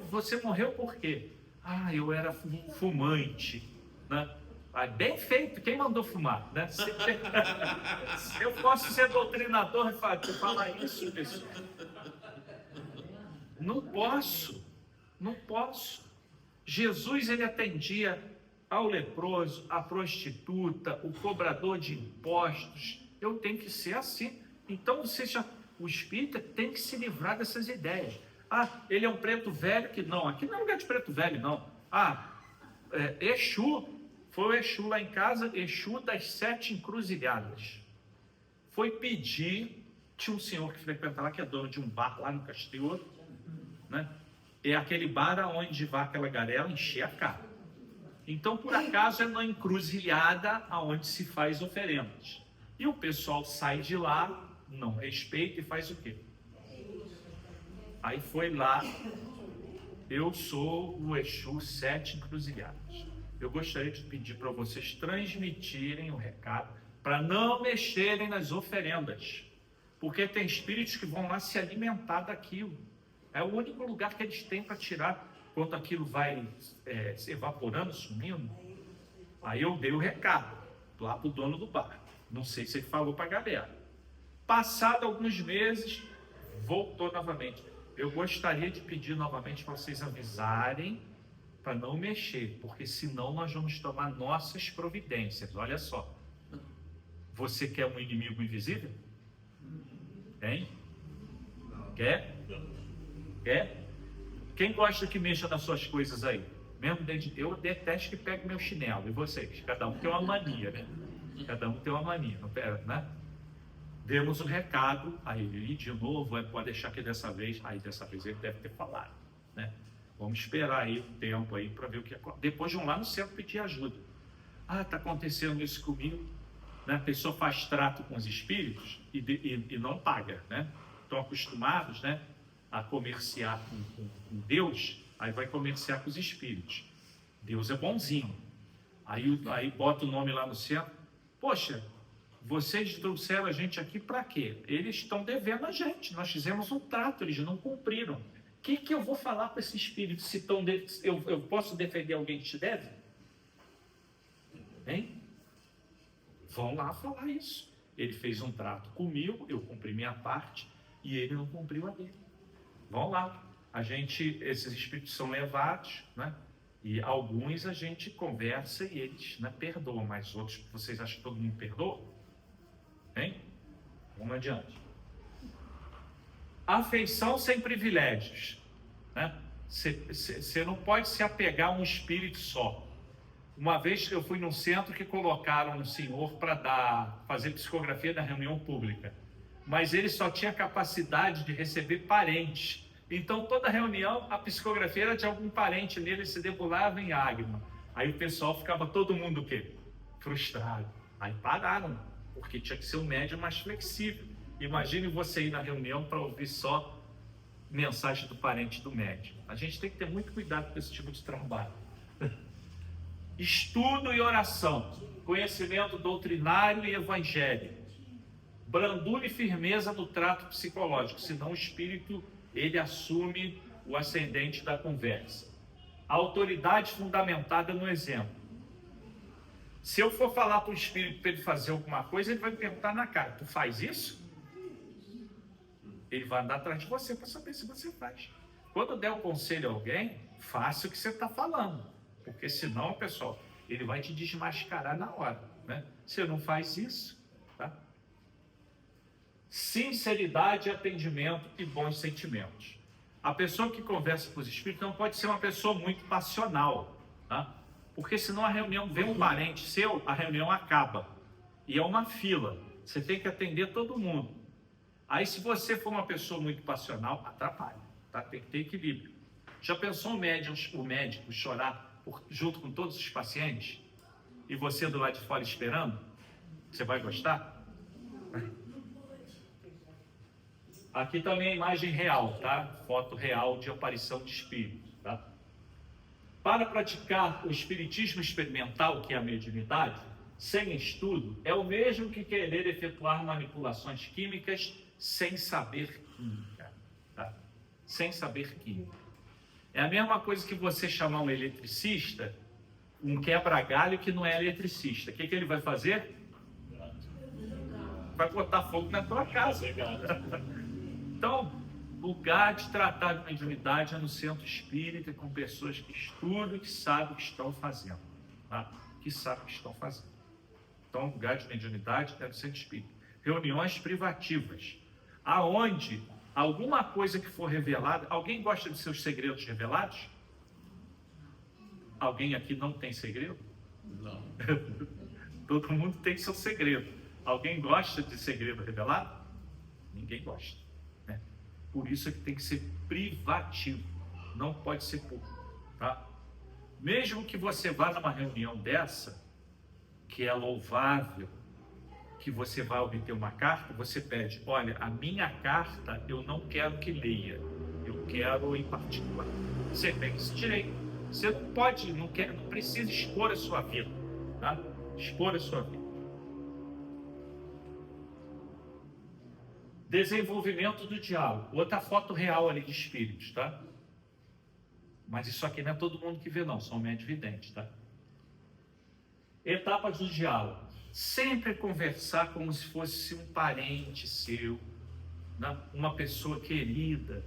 você morreu por quê? Ah, eu era fumante, né? Ah, bem feito, quem mandou fumar, né? Eu posso ser doutrinador e falar isso, pessoal. Não posso. Jesus, ele atendia ao leproso, à prostituta, o cobrador de impostos. Eu tenho que ser assim. Então, o espírita tem que se livrar dessas ideias. Ah, ele é um preto velho que não. Aqui não é lugar de preto velho, não. Ah, Exu. Foi o Exu lá em casa, Exu das 7 encruzilhadas. Foi pedir, tinha um senhor que frequenta lá, que é dono de um bar lá no Castilho, né? É aquele bar onde vai aquela galera encher a cara. Então, por acaso, é na encruzilhada aonde se faz oferendas. E o pessoal sai de lá, não respeita e faz o quê? Aí foi lá, eu sou o Exu 7 encruzilhadas. Eu gostaria de pedir para vocês transmitirem o recado para não mexerem nas oferendas, porque tem espíritos que vão lá se alimentar daquilo. É o único lugar que eles têm para tirar quando aquilo vai se evaporando, sumindo. Aí eu dei o recado lá para o dono do bar. Não sei se ele falou para a galera. Passado alguns meses, voltou novamente. Eu gostaria de pedir novamente para vocês avisarem para não mexer, porque senão nós vamos tomar nossas providências. Olha só. Você quer um inimigo invisível? Hein? Quer? Quer? Quem gosta que mexa nas suas coisas aí? Mesmo dentro de... Eu detesto que pegue meu chinelo. E vocês? Cada um tem uma mania, né? Cada um tem uma mania, não pera, né? Demos o recado a ele. E de novo, pode deixar que dessa vez ele deve ter falado, né? Vamos esperar aí um tempo aí para ver o que acontece. Depois de lá no centro pedir ajuda. Ah, está acontecendo isso comigo. Né? A pessoa faz trato com os espíritos e não paga, né? Estão acostumados, né, a comerciar com Deus, aí vai comerciar com os espíritos. Deus é bonzinho. Aí bota o nome lá no centro. Poxa, vocês trouxeram a gente aqui para quê? Eles estão devendo a gente. Nós fizemos um trato, eles não cumpriram. O que eu vou falar para esse espírito? Se eu posso defender alguém que te deve? Hein? Vão lá falar isso. Ele fez um trato comigo, eu cumpri minha parte e ele não cumpriu a dele. Vão lá. Esses espíritos são levados, né? E alguns a gente conversa e eles, né, perdoam, mas outros, vocês acham que todo mundo perdoa? Hein? Vamos adiante. Afeição sem privilégios, né? Você não pode se apegar a um espírito só. Uma vez eu fui num centro que colocaram um senhor para fazer psicografia na reunião pública, mas ele só tinha capacidade de receber parentes. Então toda reunião a psicografia era de algum parente nele, se debulava em ágrima. Aí o pessoal ficava todo mundo o quê? Frustrado. Aí pararam, porque tinha que ser um médium mais flexível. Imagine você ir na reunião para ouvir só mensagem do parente do médium. A gente tem que ter muito cuidado com esse tipo de trabalho. Estudo e oração, conhecimento doutrinário e evangélico, brandura e firmeza no trato psicológico, senão o espírito ele assume o ascendente da conversa. A autoridade fundamentada no exemplo. Se eu for falar para o espírito para ele fazer alguma coisa, ele vai me perguntar na cara: tu faz isso? Ele vai andar atrás de você para saber se você faz. Quando der o conselho a alguém, faça o que você está falando, porque senão, pessoal, ele vai te desmascarar na hora, né? Você não faz isso, tá? Sinceridade, atendimento e bons sentimentos. A pessoa que conversa com os espíritos não pode ser uma pessoa muito passional, tá? Porque senão a reunião, vem um parente seu, a reunião acaba. E é uma fila, você tem que atender todo mundo. Aí se você for uma pessoa muito passional, atrapalha, tá? Tem que ter equilíbrio. Já pensou o médico chorar junto com todos os pacientes? E você do lado de fora esperando? Você vai gostar? Aqui também a imagem real, tá? Foto real de aparição de espírito, tá? Para praticar o espiritismo experimental, que é a mediunidade, sem estudo, é o mesmo que querer efetuar manipulações químicas sem saber química, tá? Sem saber química. É a mesma coisa que você chamar um eletricista, um quebra-galho que não é eletricista. O que ele vai fazer? Vai botar fogo na tua casa. Então, lugar de tratar de mediunidade é no centro espírita, com pessoas que estudam e que sabem o que estão fazendo, tá? Que sabem o que estão fazendo. Então, lugar de mediunidade é no centro espírita. Reuniões privativas, aonde alguma coisa que for revelada... Alguém gosta de seus segredos revelados? Alguém aqui não tem segredo? Não. Todo mundo tem seu segredo. Alguém gosta de segredo revelado? Ninguém gosta, né? Por isso é que tem que ser privativo, não pode ser público, tá? Mesmo que você vá numa reunião dessa, que é louvável, que você vai obter uma carta, você pede: olha, a minha carta eu não quero que leia, eu quero em particular. Você tem esse direito. Você não pode, não precisa expor a sua vida, tá? Expor a sua vida. Desenvolvimento do diálogo. Outra foto real ali de espíritos, tá? Mas isso aqui não é todo mundo que vê, não, são médios videntes, tá? Etapas do diálogo. Sempre conversar como se fosse um parente seu, né? Uma pessoa querida,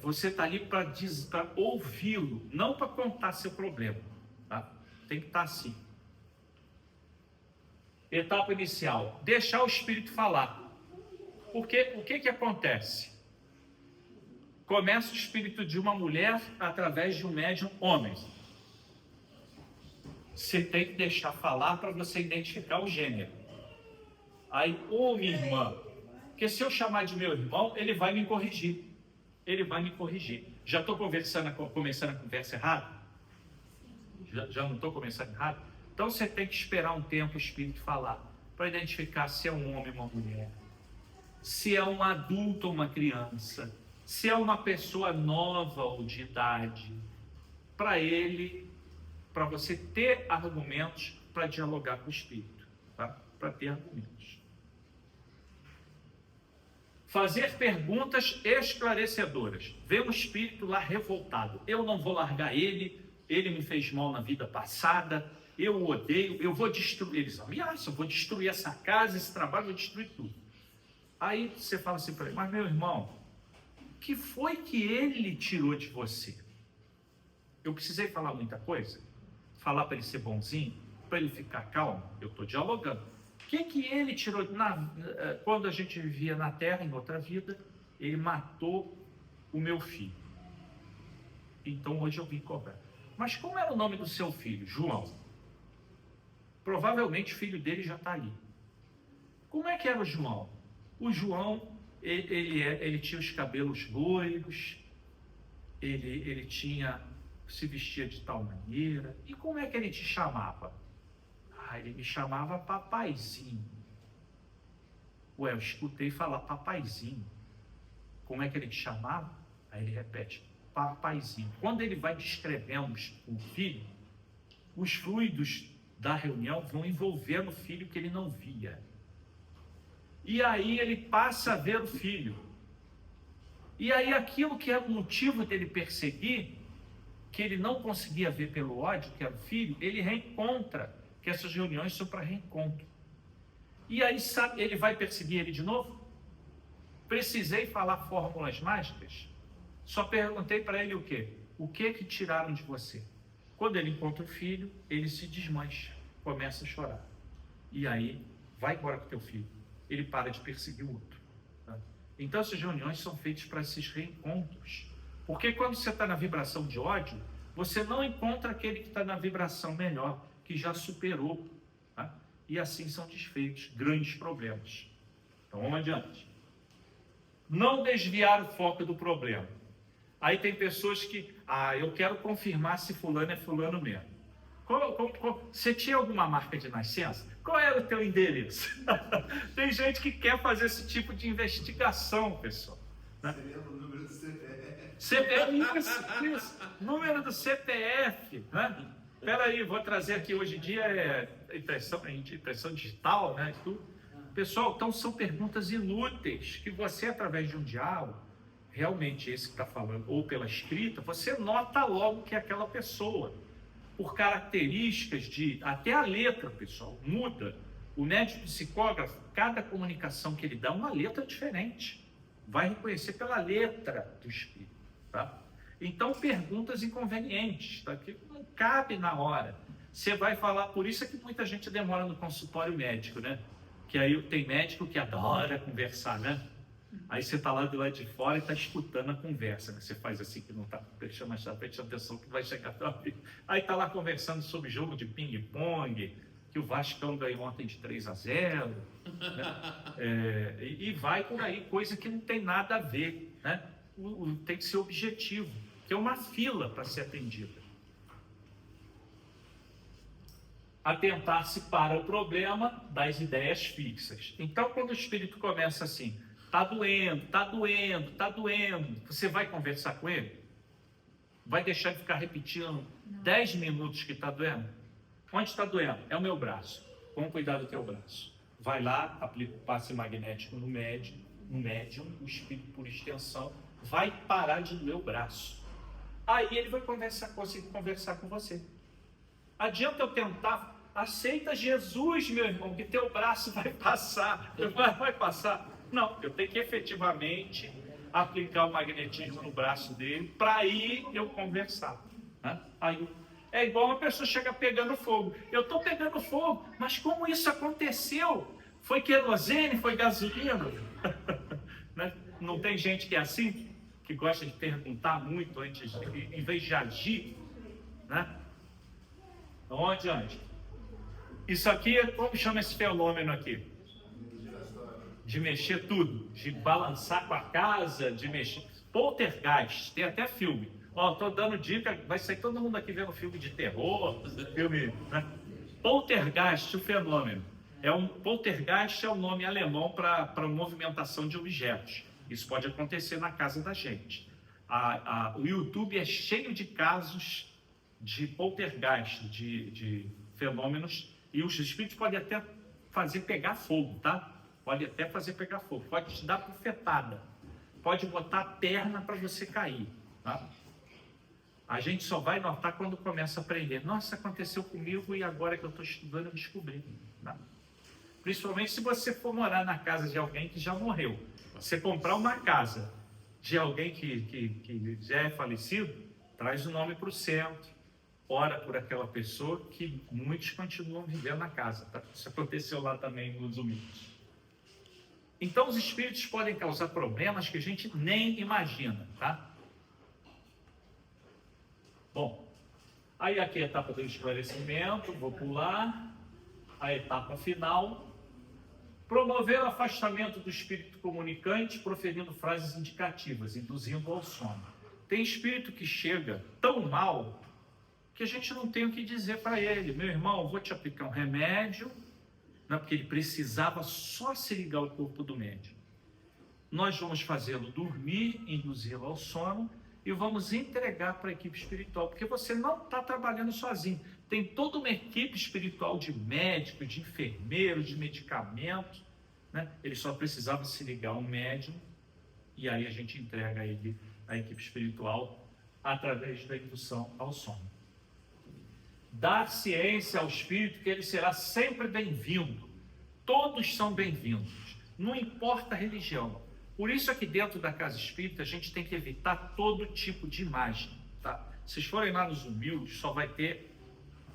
Você está ali para ouvi-lo, não para contar seu problema. Tá? Tem que estar assim. Etapa inicial, deixar o Espírito falar. Porque o que acontece? Começa o espírito de uma mulher através de um médium homem. Você tem que deixar falar para você identificar o gênero. Aí, minha irmã, porque se eu chamar de meu irmão, ele vai me corrigir. Ele vai me corrigir. Já estou começando a conversa errada? Já não estou começando errado? Então você tem que esperar um tempo o Espírito falar, para identificar se é um homem ou uma mulher, se é um adulto ou uma criança, se é uma pessoa nova ou de idade, para você ter argumentos para dialogar com o Espírito, tá? Para ter argumentos. Fazer perguntas esclarecedoras. Vê um espírito lá revoltado. Eu não vou largar ele me fez mal na vida passada, eu o odeio, eu vou destruir. Eles ameaçam, eu vou destruir essa casa, esse trabalho, vou destruir tudo. Aí você fala assim para ele, mas meu irmão, o que foi que ele tirou de você? Eu precisei falar muita coisa? Falar para ele ser bonzinho? Para ele ficar calmo? Eu estou dialogando. O que ele tirou? Quando a gente vivia na terra, em outra vida, ele matou o meu filho. Então hoje eu vim cobrar. Mas como era o nome do seu filho? João. Provavelmente o filho dele já está ali. Como é que era o João? O João, ele tinha os cabelos loiros, ele se vestia de tal maneira. E como é que ele te chamava? Ele me chamava papaizinho. Ué, eu escutei falar papaizinho. Como é que ele te chamava? Aí ele repete, papaizinho. Quando ele vai descrevendo o filho, os fluidos da reunião vão envolver o filho que ele não via. E aí ele passa a ver o filho. E aí aquilo que é o motivo dele perseguir, que ele não conseguia ver pelo ódio, que era o filho, ele reencontra, que essas reuniões são para reencontro. E aí sabe, ele vai perseguir ele de novo? Precisei falar fórmulas mágicas? Só perguntei para ele o quê? O que tiraram de você? Quando ele encontra o filho, ele se desmancha, começa a chorar. E aí, vai embora com o teu filho. Ele para de perseguir o outro. Tá? Então essas reuniões são feitas para esses reencontros. Porque quando você está na vibração de ódio, você não encontra aquele que está na vibração melhor, que já superou. Tá? E assim são desfeitos grandes problemas. Então vamos adiante. Não desviar o foco do problema. Aí tem pessoas que, eu quero confirmar se fulano é fulano mesmo. Você tinha alguma marca de nascença? Qual era o teu endereço? Tem gente que quer fazer esse tipo de investigação, pessoal. Né? Seria o número do CPF. Isso. Número do CPF. Né? Espera aí, vou trazer aqui, hoje em dia impressão digital, né? Tudo. Pessoal, então são perguntas inúteis, que você, através de um diálogo, realmente esse que está falando, ou pela escrita, você nota logo que é aquela pessoa, por características até a letra, pessoal, muda. O médico psicógrafo, cada comunicação que ele dá, uma letra diferente, vai reconhecer pela letra do espírito, tá? Então, perguntas inconvenientes, tá? Que não cabe na hora. Você vai falar, por isso é que muita gente demora no consultório médico, né? Que aí tem médico que adora conversar, né? Aí você está lá do lado de fora e está escutando a conversa, né? Você faz assim que não está prestando atenção que vai chegar a vida. Aí está lá conversando sobre jogo de ping-pong, que o Vascão ganhou ontem de 3-0, né? E vai por aí, coisa que não tem nada a ver, né? Tem que ser objetivo, que é uma fila para ser atendida. Atentar-se para o problema das ideias fixas. Então, quando o espírito começa assim, está doendo, você vai conversar com ele? Vai deixar de ficar repetindo 10 minutos que está doendo? Onde está doendo? É o meu braço. Vamos cuidar do teu braço. Vai lá, aplica o passe magnético no médium, o espírito por extensão, vai parar de doer o braço. Aí ele vai conseguir conversar com você. Adianta eu tentar, aceita Jesus, meu irmão, que teu braço vai passar. Vai passar. Não, eu tenho que efetivamente aplicar o magnetismo no braço dele, para aí eu conversar. Né? Aí, é igual uma pessoa chega pegando fogo. Eu estou pegando fogo, mas como isso aconteceu? Foi querosene, foi gasolina? Né? Não tem gente que é assim, que gosta de perguntar muito antes, em vez de agir, né? Onde, Ângelo? Isso aqui, como chama esse fenômeno aqui? De mexer tudo, de balançar com a casa, de mexer. Poltergeist, tem até filme. Ó, tô dando dica, vai sair todo mundo aqui vendo filme de terror, filme, né? Poltergeist, o fenômeno. Poltergeist é o nome alemão para movimentação de objetos. Isso pode acontecer na casa da gente. O YouTube é cheio de casos de poltergeist, de fenômenos, e os espíritos podem até fazer pegar fogo, tá? Pode até fazer pegar fogo, pode te dar bufetada, pode botar a perna para você cair, tá? A gente só vai notar quando começa a aprender. Nossa, aconteceu comigo e agora que eu estou estudando eu descobri. Tá? Principalmente se você for morar na casa de alguém que já morreu. Você comprar uma casa de alguém que já é falecido, traz o nome para o centro, ora por aquela pessoa, que muitos continuam vivendo na casa. Tá? Isso aconteceu lá também nos humildes. Então os espíritos podem causar problemas que a gente nem imagina, tá? Bom, aí aqui é a etapa do esclarecimento, vou pular, a etapa final. Promover o afastamento do espírito comunicante, proferindo frases indicativas, induzindo ao sono. Tem espírito que chega tão mal que a gente não tem o que dizer para ele. Meu irmão, eu vou te aplicar um remédio, não, porque ele precisava só se ligar ao corpo do médium. Nós vamos fazê-lo dormir, induzi-lo ao sono e vamos entregar para a equipe espiritual, porque você não está trabalhando sozinho. Tem toda uma equipe espiritual de médicos, de enfermeiros, de medicamentos, né? Ele só precisava se ligar ao médium e aí a gente entrega ele à equipe espiritual através da indução ao sono. Dar ciência ao espírito que ele será sempre bem-vindo. Todos são bem-vindos, não importa a religião. Por isso aqui dentro da casa espírita a gente tem que evitar todo tipo de imagem. Tá? Se vocês forem lá nos humildes, só vai ter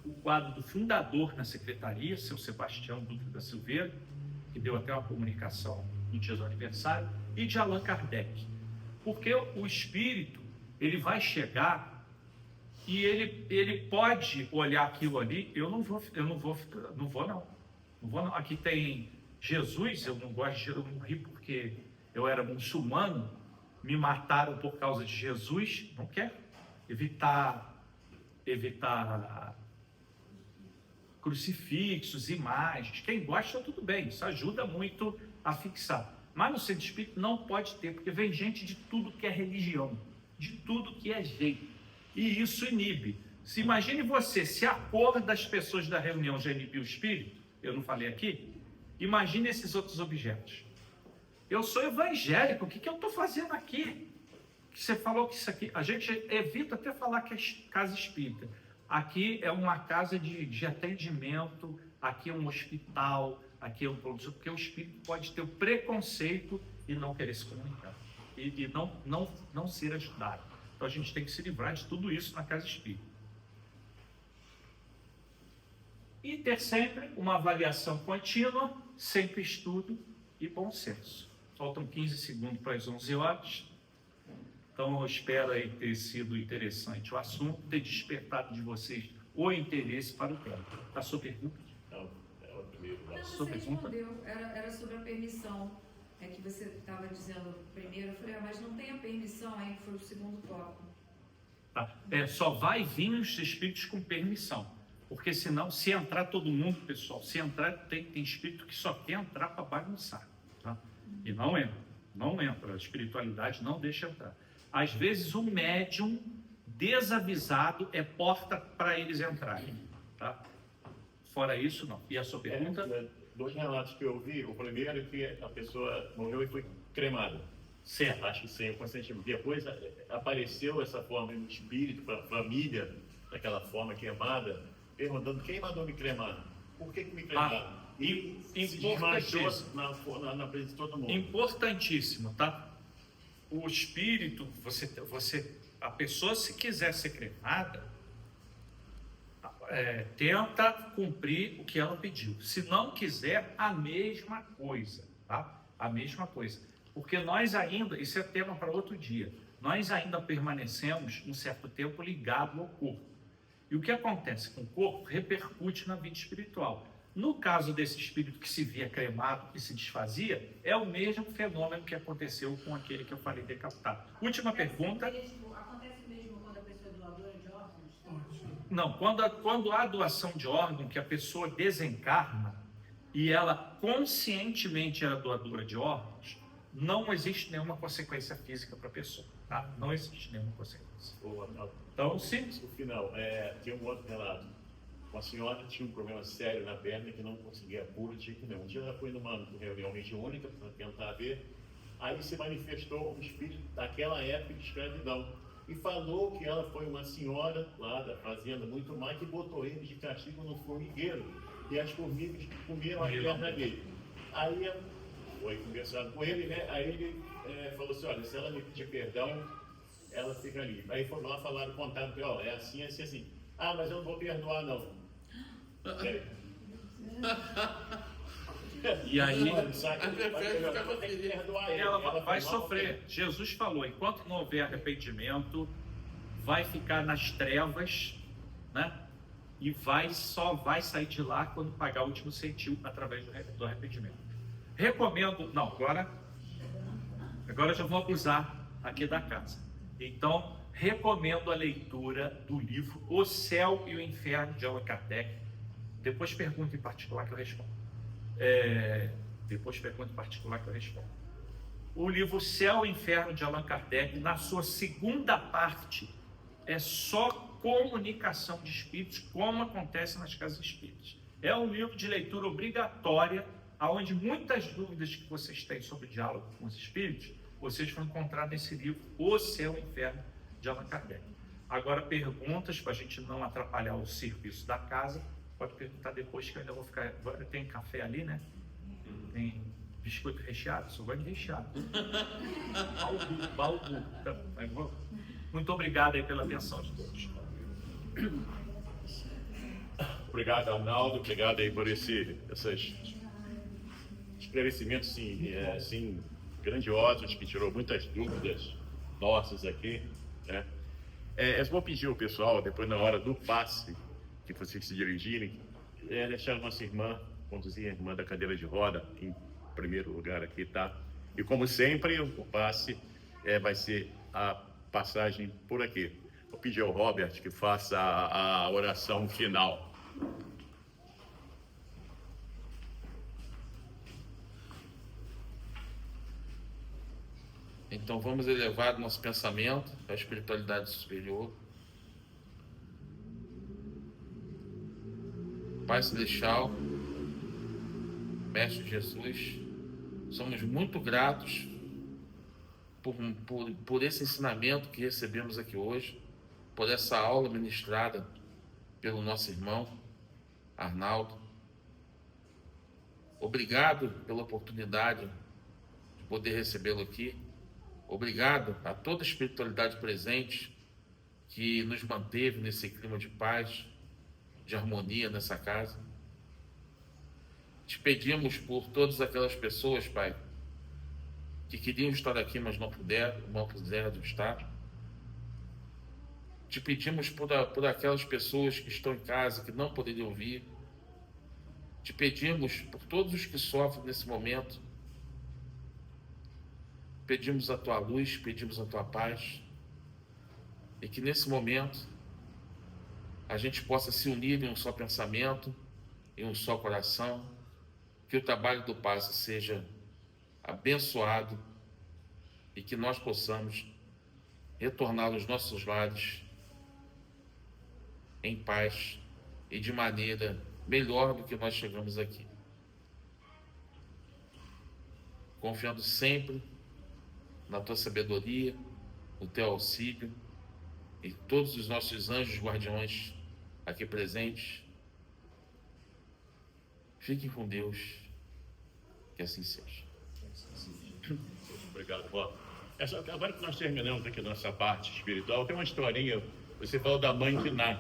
o quadro do fundador na secretaria, seu Sebastião Dutra da Silveira, que deu até uma comunicação no dia do aniversário, e de Allan Kardec. Porque o espírito, ele vai chegar e ele pode olhar aquilo ali. Eu não vou não. Aqui tem Jesus, eu não ri porque eu era muçulmano, me mataram por causa de Jesus, não quero evitar crucifixos, imagens. Quem gosta, tudo bem, isso ajuda muito a fixar. Mas no centro espírita não pode ter, porque vem gente de tudo que é religião, de tudo que é jeito, e isso inibe. Se imagine você, se a cor das pessoas da reunião já inibiu o espírito, eu não falei aqui, imagine esses outros objetos. Eu sou evangélico, o que eu estou fazendo aqui? Você falou que isso aqui, a gente evita até falar que é casa espírita. Aqui é uma casa de atendimento, aqui é um hospital, aqui é um produto, porque o espírito pode ter o preconceito e não querer se comunicar, e não ser ajudado. Então a gente tem que se livrar de tudo isso na casa espírita. E ter sempre uma avaliação contínua, sempre estudo e bom senso. Faltam 15 segundos para as 11 horas. Então eu espero aí ter sido interessante o assunto, ter despertado de vocês o interesse para o tema. A sua pergunta? Não, é o primeiro. Não, Sua você pergunta? respondeu. Era sobre a permissão. É que você estava dizendo primeiro, eu falei, mas não tem a permissão, aí foi o segundo tópico. Tá. Só vai vir os espíritos com permissão. Porque senão, se entrar todo mundo, pessoal, se entrar, tem espírito que só quer entrar para bagunçar. Tá? E não entra. A espiritualidade não deixa entrar. Às vezes, o médium desavisado é porta para eles entrarem. Tá? Fora isso, não. E a sua pergunta? Dois relatos que eu vi. O primeiro é que a pessoa morreu e foi cremada. Certo. Acho que sem o consentimento. Depois apareceu essa forma de espírito para a família, daquela forma queimada, perguntando quem mandou me cremar? Por que me cremaram? E se desmanchou na presença de todo mundo. Importantíssimo, tá? o espírito, a pessoa, se quiser ser cremada, tenta cumprir o que ela pediu. Se não quiser, a mesma coisa, tá? A mesma coisa. Porque nós ainda, isso é tema para outro dia, nós ainda permanecemos um certo tempo ligados ao corpo. E o que acontece com o corpo repercute na vida espiritual. No caso desse espírito que se via cremado e se desfazia, é o mesmo fenômeno que aconteceu com aquele que eu falei decapitado. Última pergunta. Acontece mesmo quando a pessoa é doadora de órgãos? Não, quando há doação de órgão, que a pessoa desencarna e ela conscientemente era doadora de órgãos, não existe nenhuma consequência física para a pessoa, tá? Não existe nenhuma consequência. Então, sim. No final, tinha um outro relato. Uma senhora tinha um problema sério na perna que não conseguia cura de jeito nenhum. Um dia ela foi numa reunião mediúnica para tentar ver, aí se manifestou um espírito daquela época de escravidão e falou que ela foi uma senhora lá da fazenda muito mais que botou ele de castigo no formigueiro e as formigas comeram a perna dele. Aí foi conversado com ele, né? Aí ele falou assim, olha, se ela me pedir perdão, ela fica ali. Aí foram lá, falaram, contaram para ela, é assim, assim, assim. Ah, mas eu não vou perdoar, não. E aí ela vai sofrer. Jesus falou, enquanto não houver arrependimento, vai ficar nas trevas, né? E só vai sair de lá quando pagar o último centavo através do arrependimento. Recomendo, não, agora eu já vou abusar aqui da casa. Então, recomendo a leitura do livro O Céu e o Inferno de Allan Kardec. Depois pergunta em particular que eu respondo. O livro Céu e Inferno de Allan Kardec, na sua segunda parte, é só comunicação de espíritos, como acontece nas casas espíritas. É um livro de leitura obrigatória, onde muitas dúvidas que vocês têm sobre o diálogo com os espíritos, vocês vão encontrar nesse livro O Céu e o Inferno de Allan Kardec. Agora, perguntas, para a gente não atrapalhar o serviço da casa, pode perguntar depois, que eu ainda vou ficar. Agora tem café ali, né? Tem biscoito recheado, só gosto de recheado. Baldu. Muito obrigado aí pela atenção de todos. Obrigado, Arnaldo. Obrigado aí por esses esclarecimentos assim, grandiosos, que tirou muitas dúvidas nossas aqui, né? Eu vou pedir ao pessoal, depois na hora do passe, que vocês se dirigirem, deixar a nossa irmã, conduzir a irmã da cadeira de roda em primeiro lugar aqui, tá? E como sempre, o passe vai ser a passagem por aqui. Vou pedir ao Robert que faça a oração final. Então vamos elevar nosso pensamento à espiritualidade superior. Pai Celestial, Mestre Jesus, somos muito gratos por esse ensinamento que recebemos aqui hoje, por essa aula ministrada pelo nosso irmão Arnaldo. Obrigado pela oportunidade de poder recebê-lo aqui. Obrigado a toda a espiritualidade presente que nos manteve nesse clima de paz, de harmonia nessa casa. Te pedimos por todas aquelas pessoas, Pai, que queriam estar aqui, mas não puderam estar. Te pedimos por aquelas pessoas que estão em casa, que não poderiam vir. Te pedimos por todos os que sofrem nesse momento. Pedimos a Tua luz, pedimos a Tua paz. E que nesse momento a gente possa se unir em um só pensamento, em um só coração, que o trabalho do passe seja abençoado e que nós possamos retornar aos nossos lares em paz e de maneira melhor do que nós chegamos aqui. Confiando sempre na Tua sabedoria, no Teu auxílio e todos os nossos anjos guardiões aqui presentes. Fiquem com Deus, que assim seja. Obrigado, Bob. Agora que nós terminamos aqui nossa parte espiritual, tem uma historinha. Você falou da mãe de Ná.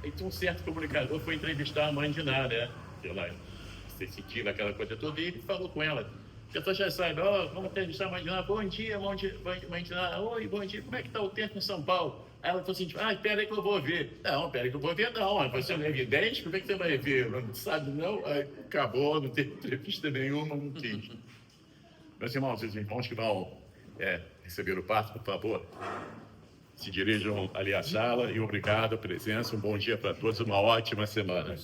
Então, um certo comunicador foi entrevistar a mãe de Ná, né? Ela sensitiva, aquela coisa toda, e ele falou com ela. A pessoa já sabe, vamos entrevistar a mãe de Ná. Bom dia, mãe de Ná. Oi, bom dia, como é que está o tempo em São Paulo? Aí ela falou assim, espera aí que eu vou ver. Não, espera aí que eu vou ver, não. Você não é evidente? Como é que você vai ver? Não sabe, não? Aí, acabou, não teve entrevista nenhuma, não quis. Meus irmãos que vão receber o passo, por favor, se dirijam ali à sala e obrigado a presença. Um bom dia para todos, uma ótima semana.